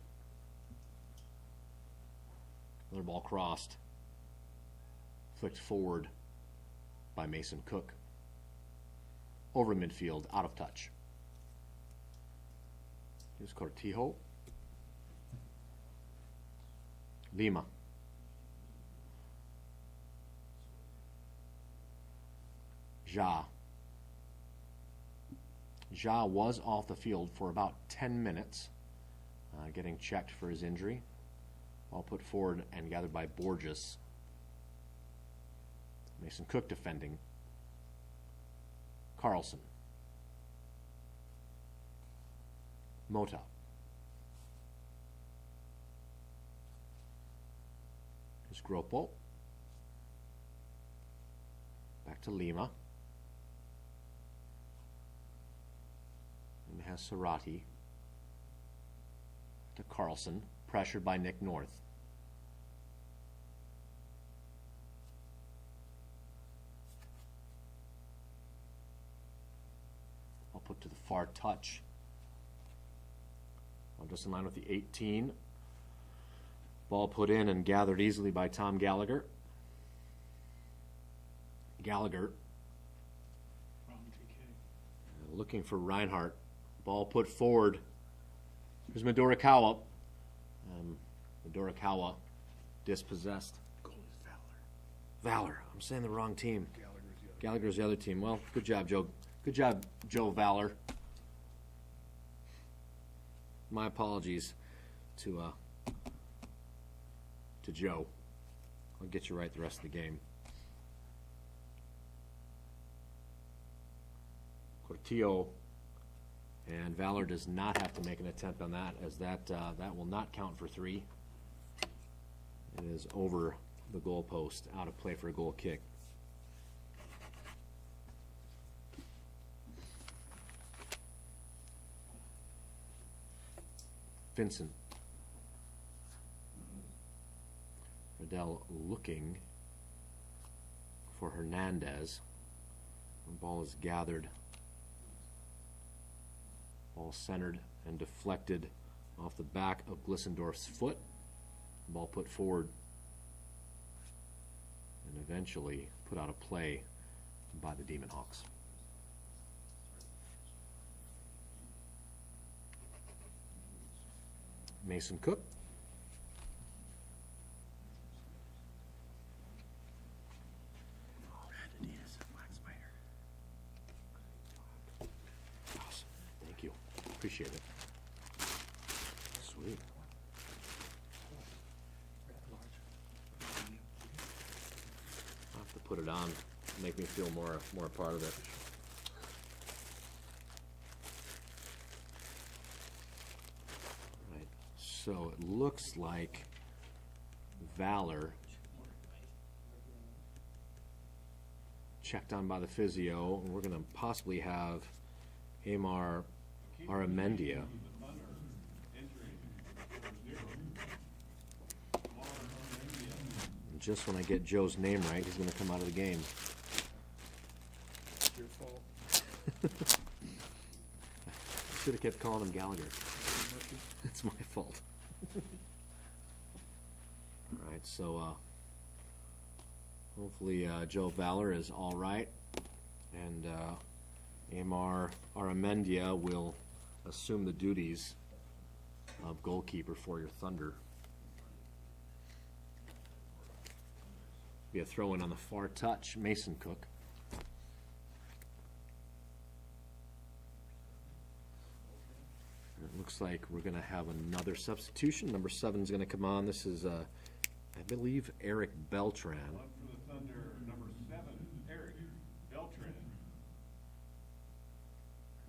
Another ball crossed. Flicked forward by Mason Cook. Over midfield, out of touch. Here's Cortijo. Lima. Ja. Ja was off the field for about 10 minutes, getting checked for his injury. All put forward and gathered by Borges. Mason Cook defending. Carlson. Mota. Here's Groppo. Back to Lima. And has Cerati. To Carlson, pressured by Nick North. I'll put to the far touch. Just in line with the 18. Ball put in and gathered easily by Tom Gallagher. Gallagher looking for Reinhardt. Ball put forward. Here's Midorikawa. Midorikawa dispossessed. Goal is Valor. I'm saying the wrong team. Gallagher's the other team. Well, good job, Joe. Good job, Joe Valor. My apologies to Joe. I'll get you right the rest of the game. Cortillo, and Valor does not have to make an attempt on that, as that will not count for 3. It is over the goal post, out of play for a goal kick. Vincent. Riddell looking for Hernandez. The ball is gathered. Ball centered and deflected off the back of Glissendorf's foot. Ball put forward and eventually put out of play by the Demon Hawks. Mason Cook. Appreciate it. Sweet. I'll have to put it on, make me feel more a part of it. Right. So it looks like Valor checked on by the physio, and we're going to possibly have Amar Aramendia. And just when I get Joe's name right, he's going to come out of the game. It's your fault. I should have kept calling him Gallagher. It's my fault. All right, so hopefully Joe Valor is all right, and Amar Aramendia will assume the duties of goalkeeper for your Thunder. Be a throw-in on the far touch, Mason Cook. And it looks like we're going to have another substitution. Number 7 is going to come on. This is, I believe, Eric Beltran. On for the Thunder, number 7, Eric Beltran.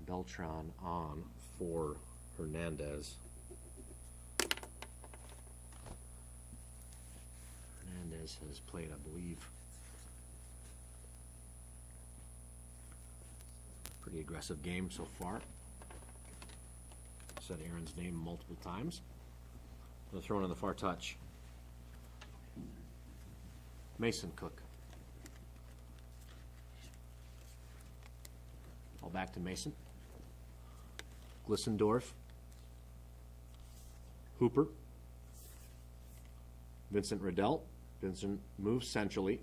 Beltran on for Hernandez. Hernandez has played, I believe, a pretty aggressive game so far. Said Aaron's name multiple times. I'm throw it on the far touch. Mason Cook. All back to Mason. Glissendorf. Hooper. Vincent Riddell. Vincent moves centrally.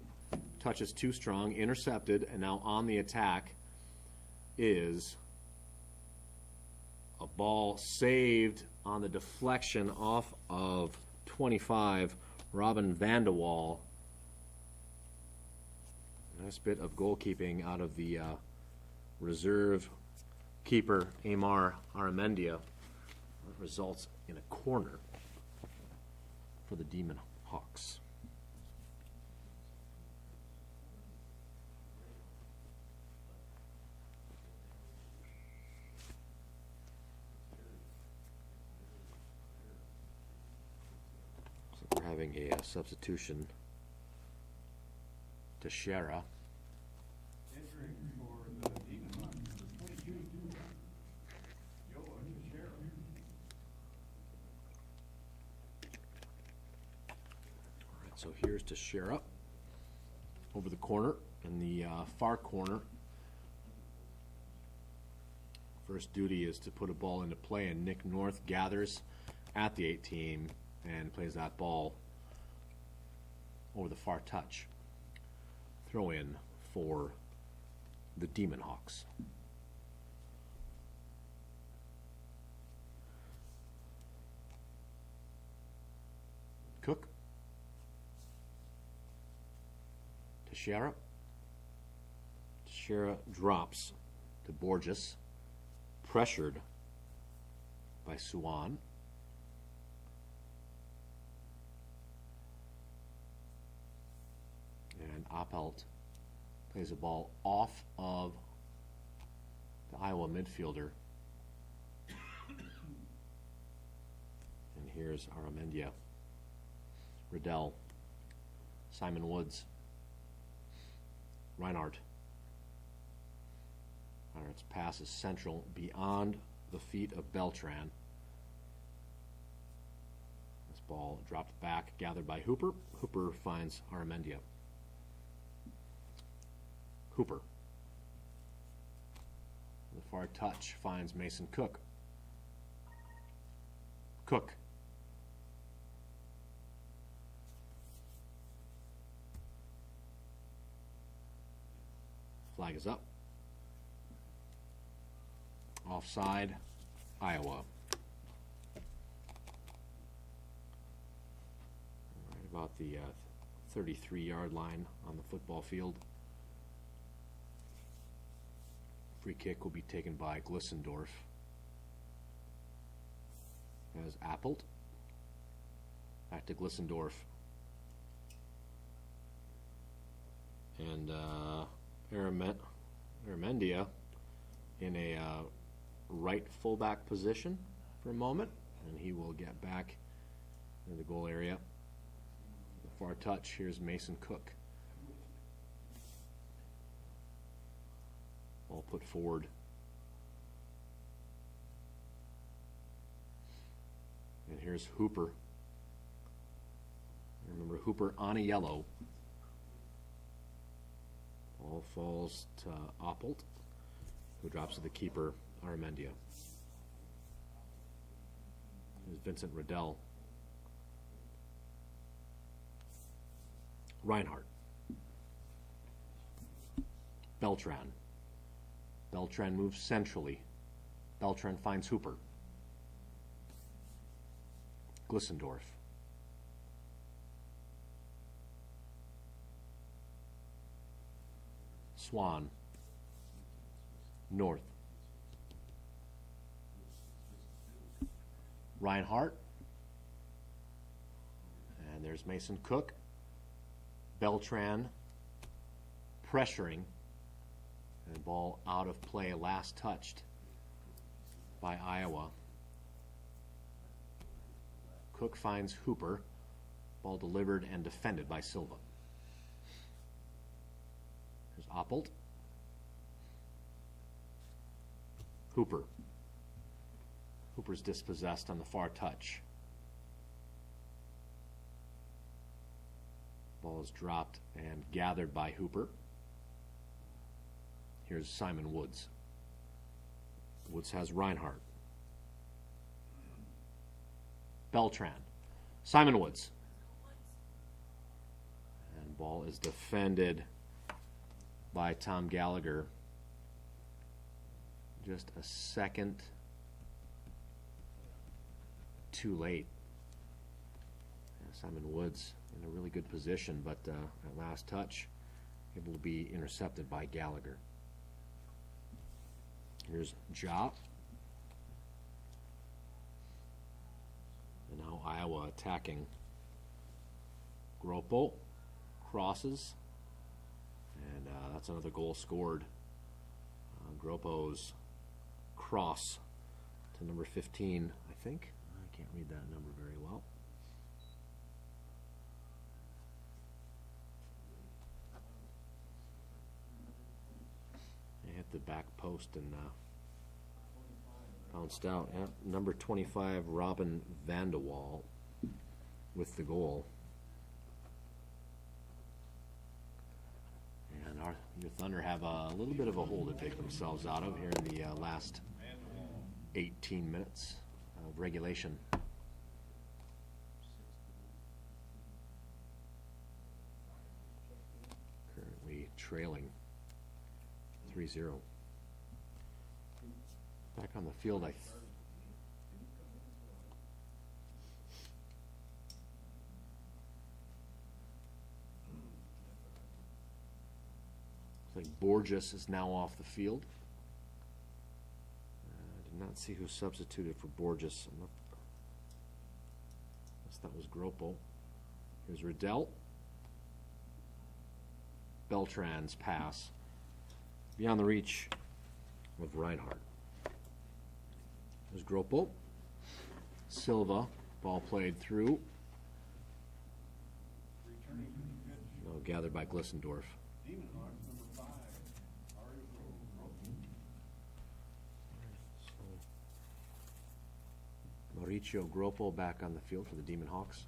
Touches too strong. Intercepted. And now on the attack is a ball saved on the deflection off of 25. Robin Vandewall. Nice bit of goalkeeping out of the reserve keeper, Amar Aramendia. That results in a corner for the Demon Hawks. So we're having a substitution. Teixeira. Entering for the Demon Hawks, number 22, Yoa Teixeira. All right, so here's Teixeira over the corner in the far corner. First duty is to put a ball into play, and Nick North gathers at the 18 and plays that ball over the far touch. Throw in for the Demon Hawks. Cook. Teixeira. Teixeira drops to Borges. Pressured by Suwan. And Appelt plays a ball off of the Iowa midfielder. And here's Aramendia. Riddell. Simon Woods. Reinhardt. Reinhardt's pass is central beyond the feet of Beltran. This ball dropped back, gathered by Hooper. Hooper finds Aramendia. Hooper. The far touch finds Mason Cook. Cook. Flag is up. Offside, Iowa. Right about the 33-yard line on the football field. Free kick will be taken by Glissendorf. has Appelt. Back to Glissendorf. And Aramendia in a right fullback position for a moment, and he will get back in the goal area. The far touch, here's Mason Cook. All put forward. And here's Hooper. Remember, Hooper on a yellow. Ball falls to Appelt, who drops to the keeper, Aramendia. Here's Vincent Riddell. Reinhardt. Beltran. Beltran moves centrally. Beltran finds Hooper. Glissendorf. Swan. North. Reinhardt. And there's Mason Cook. Beltran pressuring. And ball out of play, last touched by Iowa. Cook finds Hooper. Ball delivered and defended by Silva. There's Appelt. Hooper. Hooper's dispossessed on the far touch. Ball is dropped and gathered by Hooper. Here's Simon Woods. Woods has Reinhardt. Beltran. Simon Woods. And ball is defended by Tom Gallagher. Just a second too late. Simon Woods in a really good position, but at last touch, able to be intercepted by Gallagher. Here's Ja. And now Iowa attacking. Gropo crosses, and that's another goal scored. Gropo's cross to number 15, I think. I can't read that number very well. They hit the back post and bounced out. Yeah, number 25, Robin Vandewall, with the goal. And your Thunder have a little bit of a hole to take themselves out of here in the last 18 minutes of regulation. Currently trailing 3-0. Back on the field, I think Borges is now off the field. I did not see who substituted for Borges. I guess that was Gropo. Here's Riddell. Beltran's pass beyond the reach of Reinhardt. There's Gropo. Silva, ball played through. Oh, gathered by Glissendorf. Mauricio Gropo back on the field for the Demon Hawks.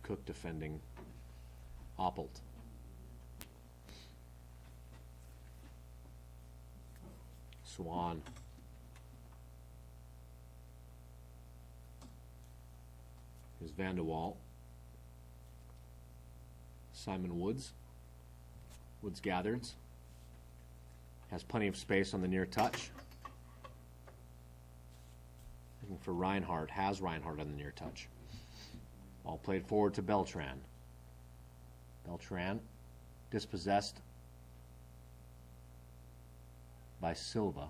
Cook defending Appelt. Swan. Here's Vandewall. Simon Woods. Woods gathers. Has plenty of space on the near touch. Looking for Reinhardt. Has Reinhardt on the near touch. Ball played forward to Beltran. Beltran dispossessed by Silva.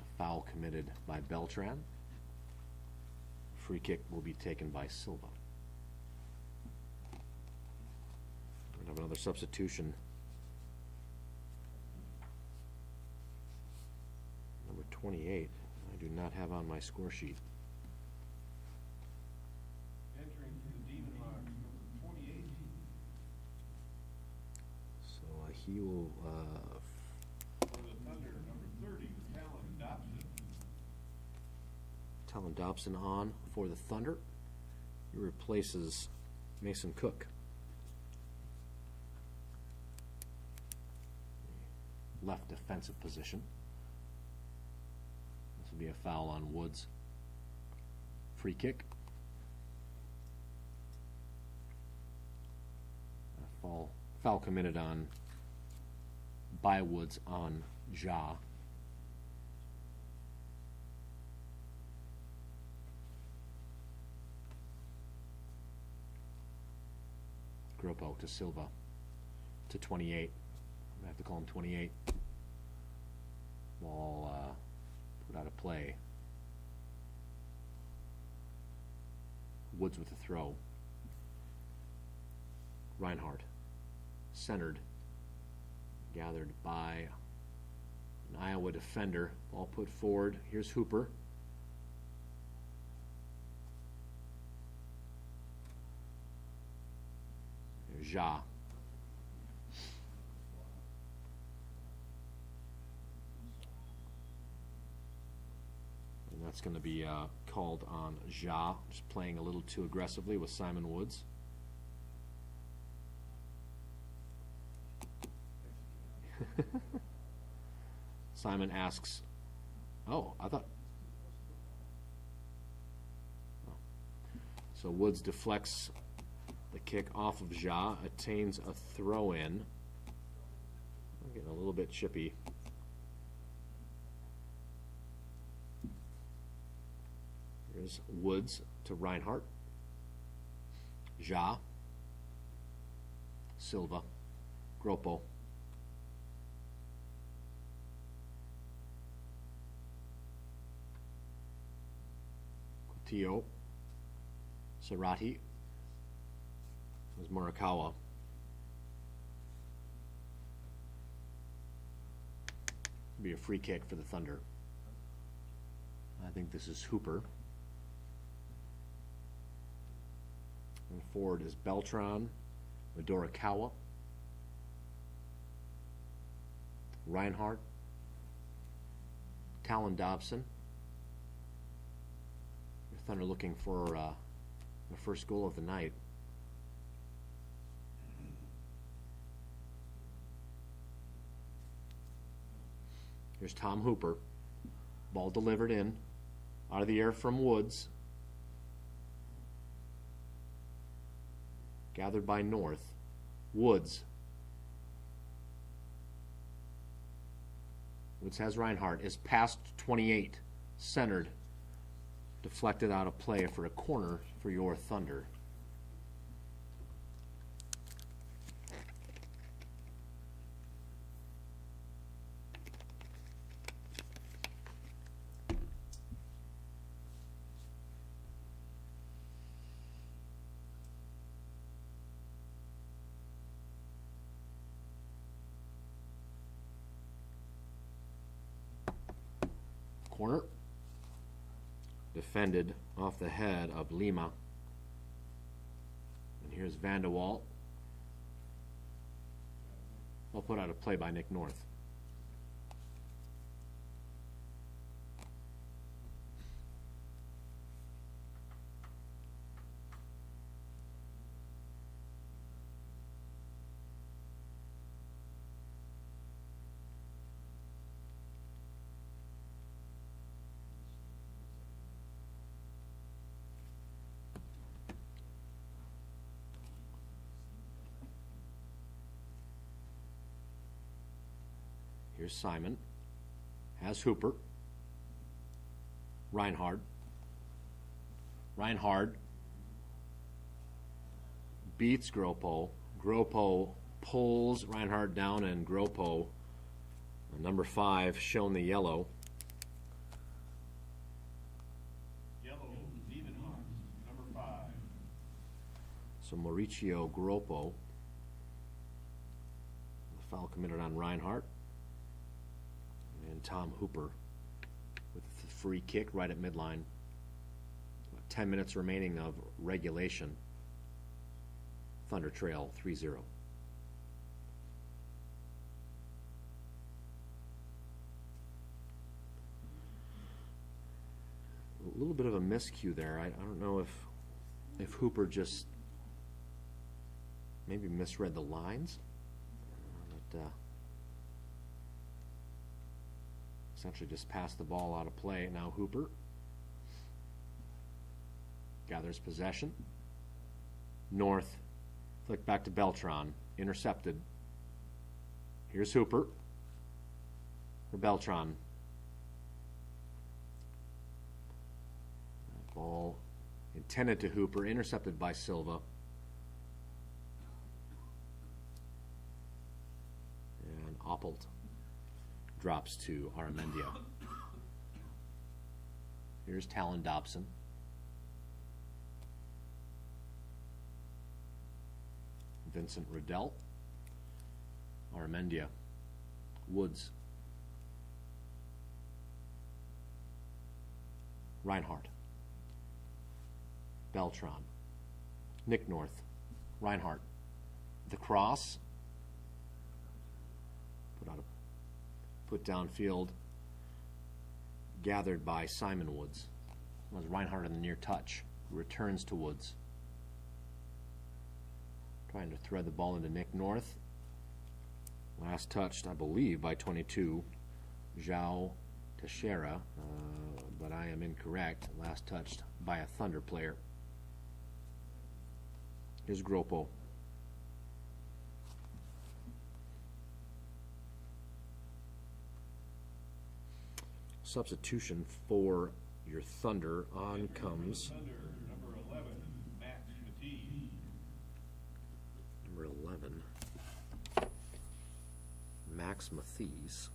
A foul committed by Beltran. Free kick will be taken by Silva. We're going to have another substitution. Number 28, I do not have on my score sheet. Entering for the Demon Hawks, number 28. So he will, For the Thunder, number 30, Talon Talon Dobson. Dobson on for the Thunder. He replaces Mason Cook. Left defensive position. This will be a foul on Woods. Free kick. Foul committed on by Woods on Ja. Gropo to Silva to 28. I have to call him 28. Ball put out of play. Woods with the throw. Reinhardt centered, gathered by an Iowa defender. Ball put forward. Here's Hooper. There's Ja. And that's going to be called on Ja, just playing a little too aggressively with Simon Woods. Simon asks, oh, I thought. Oh. So Woods deflects the kick off of Ja, attains a throw-in. I'm getting a little bit chippy. Here's Woods to Reinhardt. Ja. Silva. Gropo. Coutinho. Serrati. There's Morikawa. Be a free kick for the Thunder. I think this is Hooper. And forward is Beltran, Morikawa, Reinhardt, Talon Dobson. The Thunder looking for the first goal of the night. Here's Tom Hooper. Ball delivered in. Out of the air from Woods. Gathered by North. Woods. Woods has Reinhardt. Is past 28. Centered. Deflected out of play for a corner for your Thunder. Corner. Defended off the head of Lima. And here's Van de Waal. All put out of play by Nick North. Here's Simon. Has Hooper. Reinhardt. Reinhardt beats Gropo. Gropo pulls Reinhardt down, and Gropo, number 5, shown the yellow. Yellow, Demon Hawks, number 5. So Mauricio Gropo. The foul committed on Reinhardt. And Tom Hooper with the free kick right at midline. 10 minutes remaining of regulation. Thunder trail 3-0. A little bit of a miscue there. I don't know if Hooper just maybe misread the lines. But essentially just passed the ball out of play. Now Hooper gathers possession. North, flick back to Beltran, intercepted. Here's Hooper for Beltran. That ball intended to Hooper, intercepted by Silva. And Oppelt drops to Aramendia. Here's Talon Dobson. Vincent Riddell, Aramendia, Woods, Reinhardt, Beltran, Nick North, Reinhardt, the cross, put downfield, gathered by Simon Woods. It was Reinhardt in the near touch, returns to Woods. Trying to thread the ball into Nick North. Last touched, I believe, by 22, João Teixeira, but I am incorrect. Last touched by a Thunder player. Here's Gropo. Substitution for your Thunder. On comes Thunder, number 11, Max Matee. number 11, Max Mathies.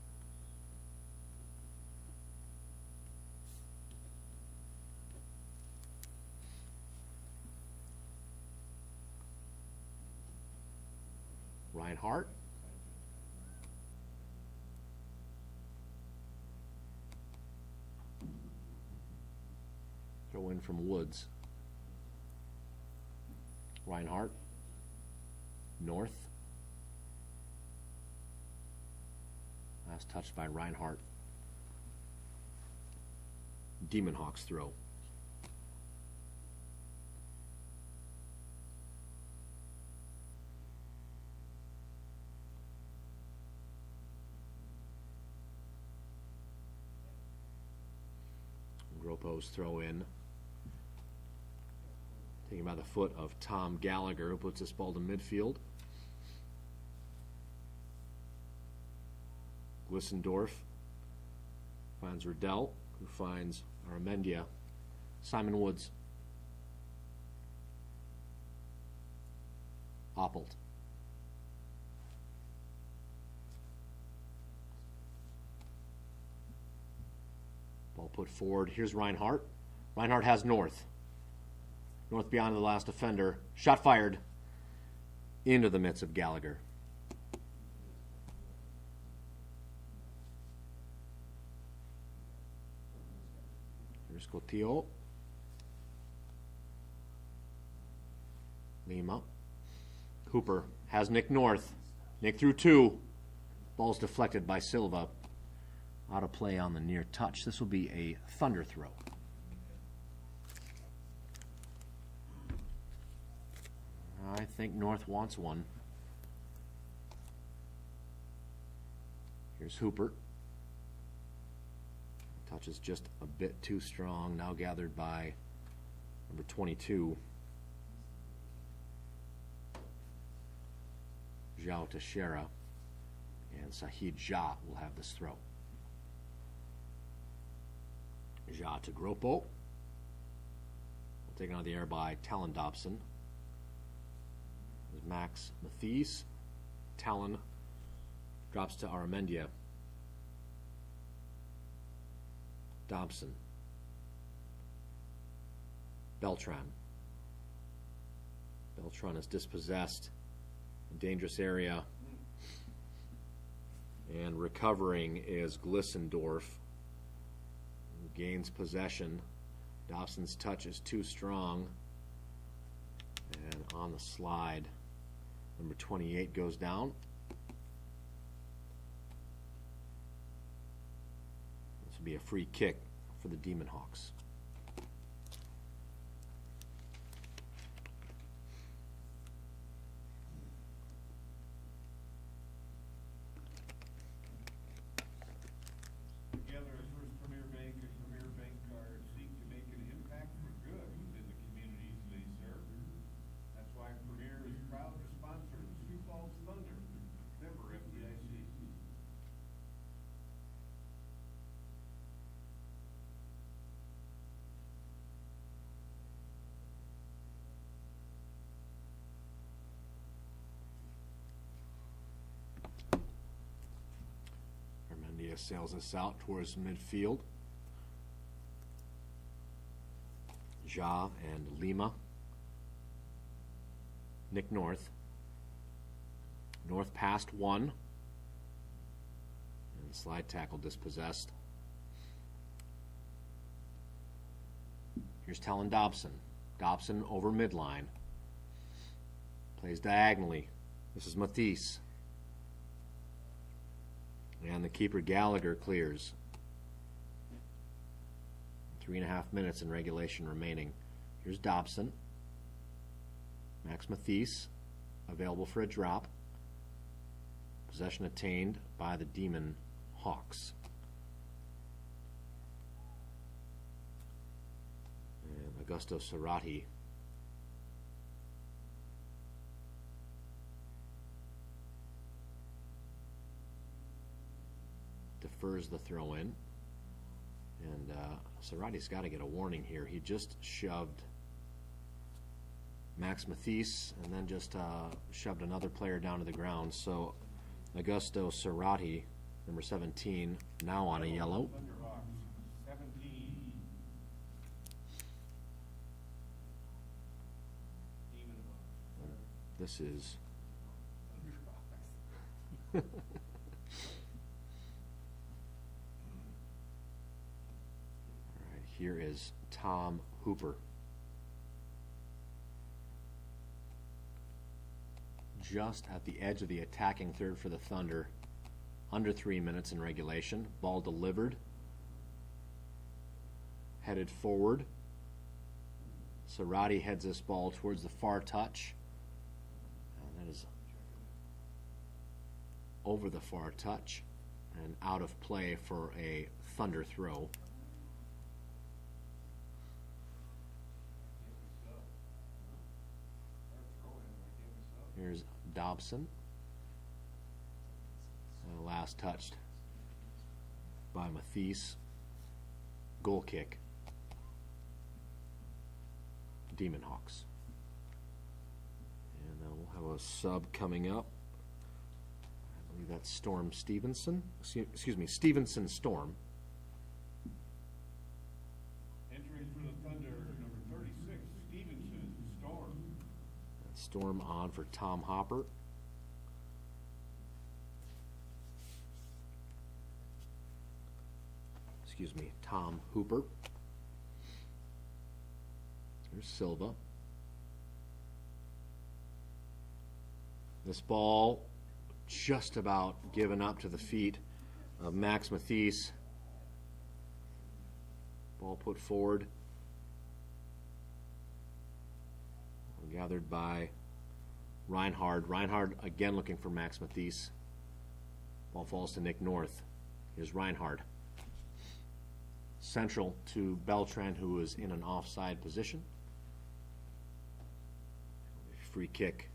Reinhardt. Throw in from Woods. Reinhardt. North. Last touched by Reinhardt. Demon Hawks throw. Gropo's throw in. Taken by the foot of Tom Gallagher, who puts this ball to midfield. Glissendorf finds Riddell, who finds Aramendia. Simon Woods. Oppelt. Ball put forward. Here's Reinhardt. Reinhardt has North. North beyond the last defender. Shot fired into the midst of Gallagher. Here's Cotillo. Lima. Hooper has Nick North. Nick through two. Ball's deflected by Silva. Out of play on the near touch. This will be a Thunder throw. I think North wants one. Here's Hooper. Touch is just a bit too strong. Now gathered by number 22. João Teixeira. And Sahid Jah will have this throw. Jah to Gropo. Taken out of the air by Talon Dobson. There's Max Mathies. Talon drops to Aramendia. Dobson. Beltran. Beltran is dispossessed. Dangerous area. And recovering is Glissendorf, who gains possession. Dobson's touch is too strong. And on the slide, number 28 goes down. This will be a free kick for the Demon Hawks. Together as First Premier Bank and Premier Bank Card seek to make an impact for good within the communities they serve. That's why Premier is proud to sponsor the Sioux Falls Thunder, member FDIC. Armendia sails us out towards midfield. Ja and Lima. Nick North. North past one. And slide tackle dispossessed. Here's Talon Dobson. Dobson over midline. Plays diagonally. This is Matisse. And the keeper Gallagher clears. 3.5 minutes in regulation remaining. Here's Dobson. Max Matisse, available for a drop. Possession attained by the Demon Hawks. And Augusto Cerati. Defers the throw in. And Cerati's got to get a warning here. He just shoved Max Matisse and then just shoved another player down to the ground. So Augusto Cerati, number 17, now on a yellow. Thunderhawks, 17. Demon Hawks. This is Thunderhawks. all right, here is Tom Hooper. Just at the edge of the attacking third for the Thunder. Under 3 minutes in regulation. Ball delivered. Headed forward. Cerati heads this ball towards the far touch. And that is over the far touch and out of play for a Thunder throw. Here's Dobson. And last touched by Matisse. Goal kick. Demon Hawks. And we'll have a sub coming up. I believe that's Storm Stevenson. Excuse me, Stevenson Storm. Entering for the Thunder, number 36, Stevenson Storm. Storm on for Tom Hopper. Excuse me, Tom Hooper. Here's Silva. This ball just about given up to the feet of Max Matisse. Ball put forward. Gathered by Reinhard. Reinhard again looking for Max Matisse. Ball falls to Nick North. Here's Reinhard. Central to Beltran, who is in an offside position. Free kick.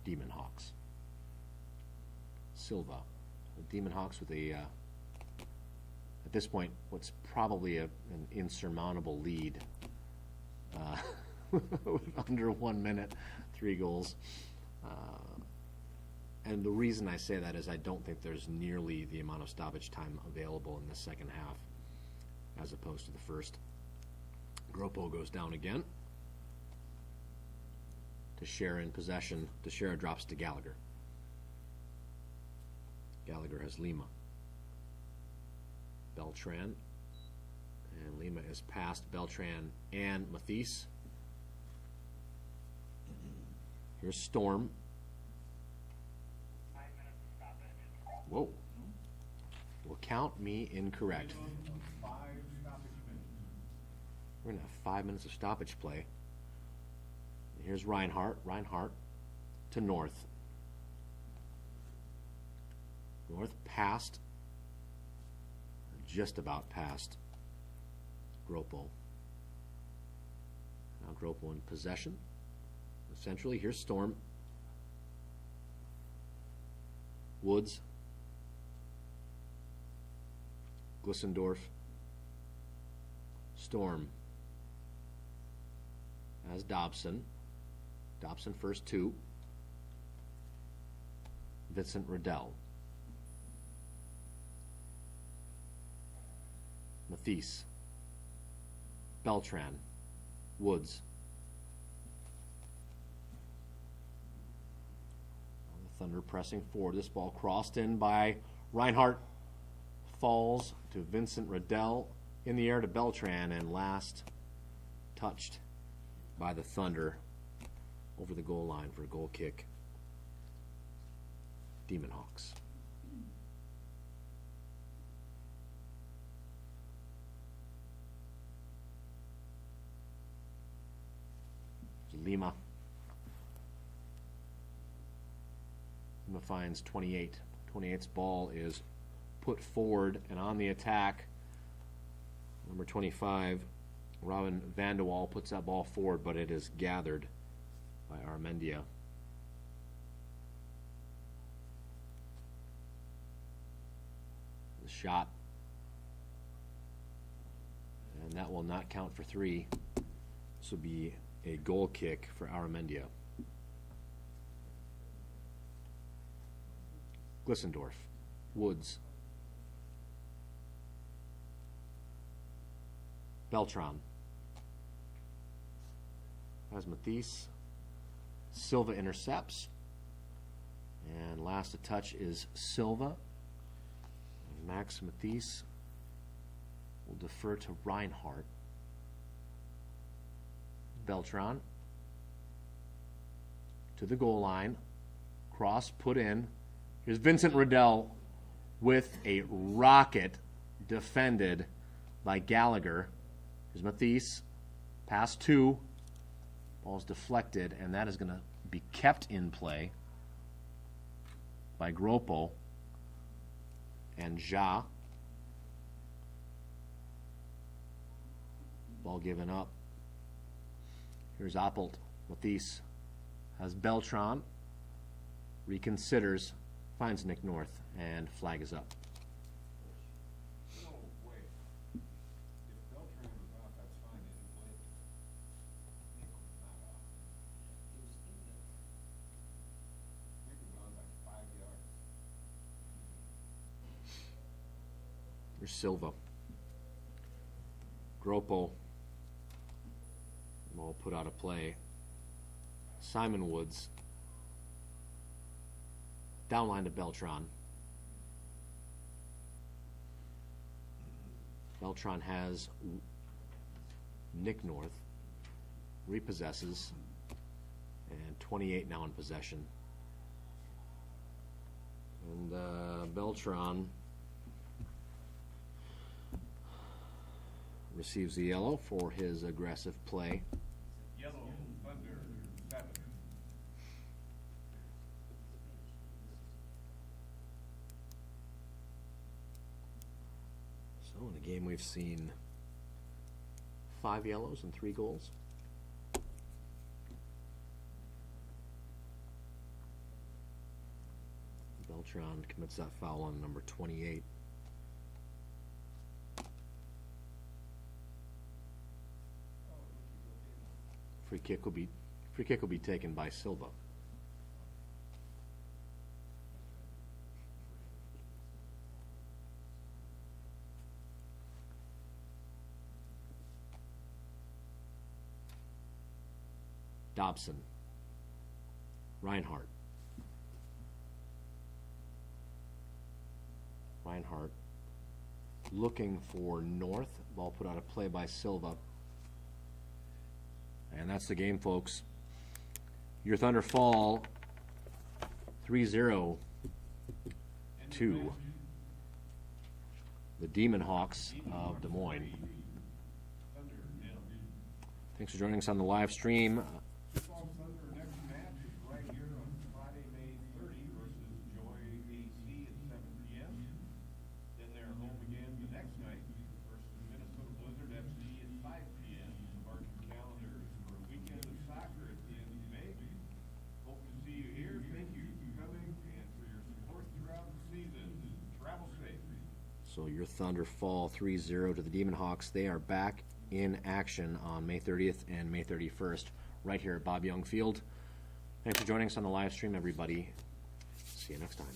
Demon Hawks. Silva. The Demon Hawks with a, at this point, what's probably an insurmountable lead. With under 1 minute, 3 goals. And the reason I say that is I don't think there's nearly the amount of stoppage time available in the second half as opposed to the first. Gropo goes down again. Teixeira in possession. Teixeira drops to Gallagher. Gallagher has Lima. Beltran. And Lima is past Beltran and Matisse. Here's Storm. Whoa. Will count me incorrect. We're going to have 5 minutes of stoppage play. Here's Reinhardt. Reinhardt to North. North past, just about past Gropo. Now Gropo in possession. Essentially, here's Storm. Woods. Glissendorf. Storm. As Dobson. Dobson first 2. Vincent Riddell. Matisse. Beltran. Woods. The Thunder pressing forward. This ball crossed in by Reinhardt. Falls to Vincent Riddell. In the air to Beltran, and last touched by the Thunder over the goal line for a goal kick. Demon Hawks. Lima. Lima finds 28. 28's ball is put forward and on the attack. Number 25, Robin Vandewall puts that ball forward, but it is gathered by Armendia. The shot. And that will not count for 3. This will be a goal kick for Armendia. Glissendorf. Woods. Beltran. Has Matisse. Silva intercepts. And last to touch is Silva. And Max Matisse will defer to Reinhardt. Beltran to the goal line. Cross put in. Here's Vincent Riddell with a rocket defended by Gallagher. Here's Matisse. Pass 2. Ball's deflected, and that is going to be kept in play by Gropo and Ja. Ball given up. Here's Appelt. Matisse has Beltran. Reconsiders. Finds Nick North, and flag is up. No way. If Beltran was off, that's fine, they didn't play it. Nick was not off. Nick was on by 5 yards. Here's Silva. Gropo. Ball put out of play. Simon Woods. Downline to Beltran. Beltran has Nick North. Repossesses. And 28 now in possession. And Beltran receives the yellow for his aggressive play. Yellow, Thunder, 7. So in the game we've seen 5 yellows and 3 goals. Beltran commits that foul on number 28. Free kick will be taken by Silva. Dobson, Reinhardt, looking for North. Ball put out of play by Silva. And that's the game, folks. Your Thunder fall 3-0 to the Demon Hawks of Des Moines. Thanks for joining us on the live stream. Football Thunder next match is right here on Friday, May 30 versus Joy AC at 7 p.m. Then they're home again the next night versus Minnesota Blizzard FC at 5 p.m. Mark your calendars for a weekend of soccer at the end of May. Hope to see you here. Thank you for coming and for your support throughout the season. Travel safe. So your Thunder fall 3-0 to the Demon Hawks. They are back in action on May 30th and May 31st right here at Bob Young Field. Thanks for joining us on the live stream, everybody. See you next time.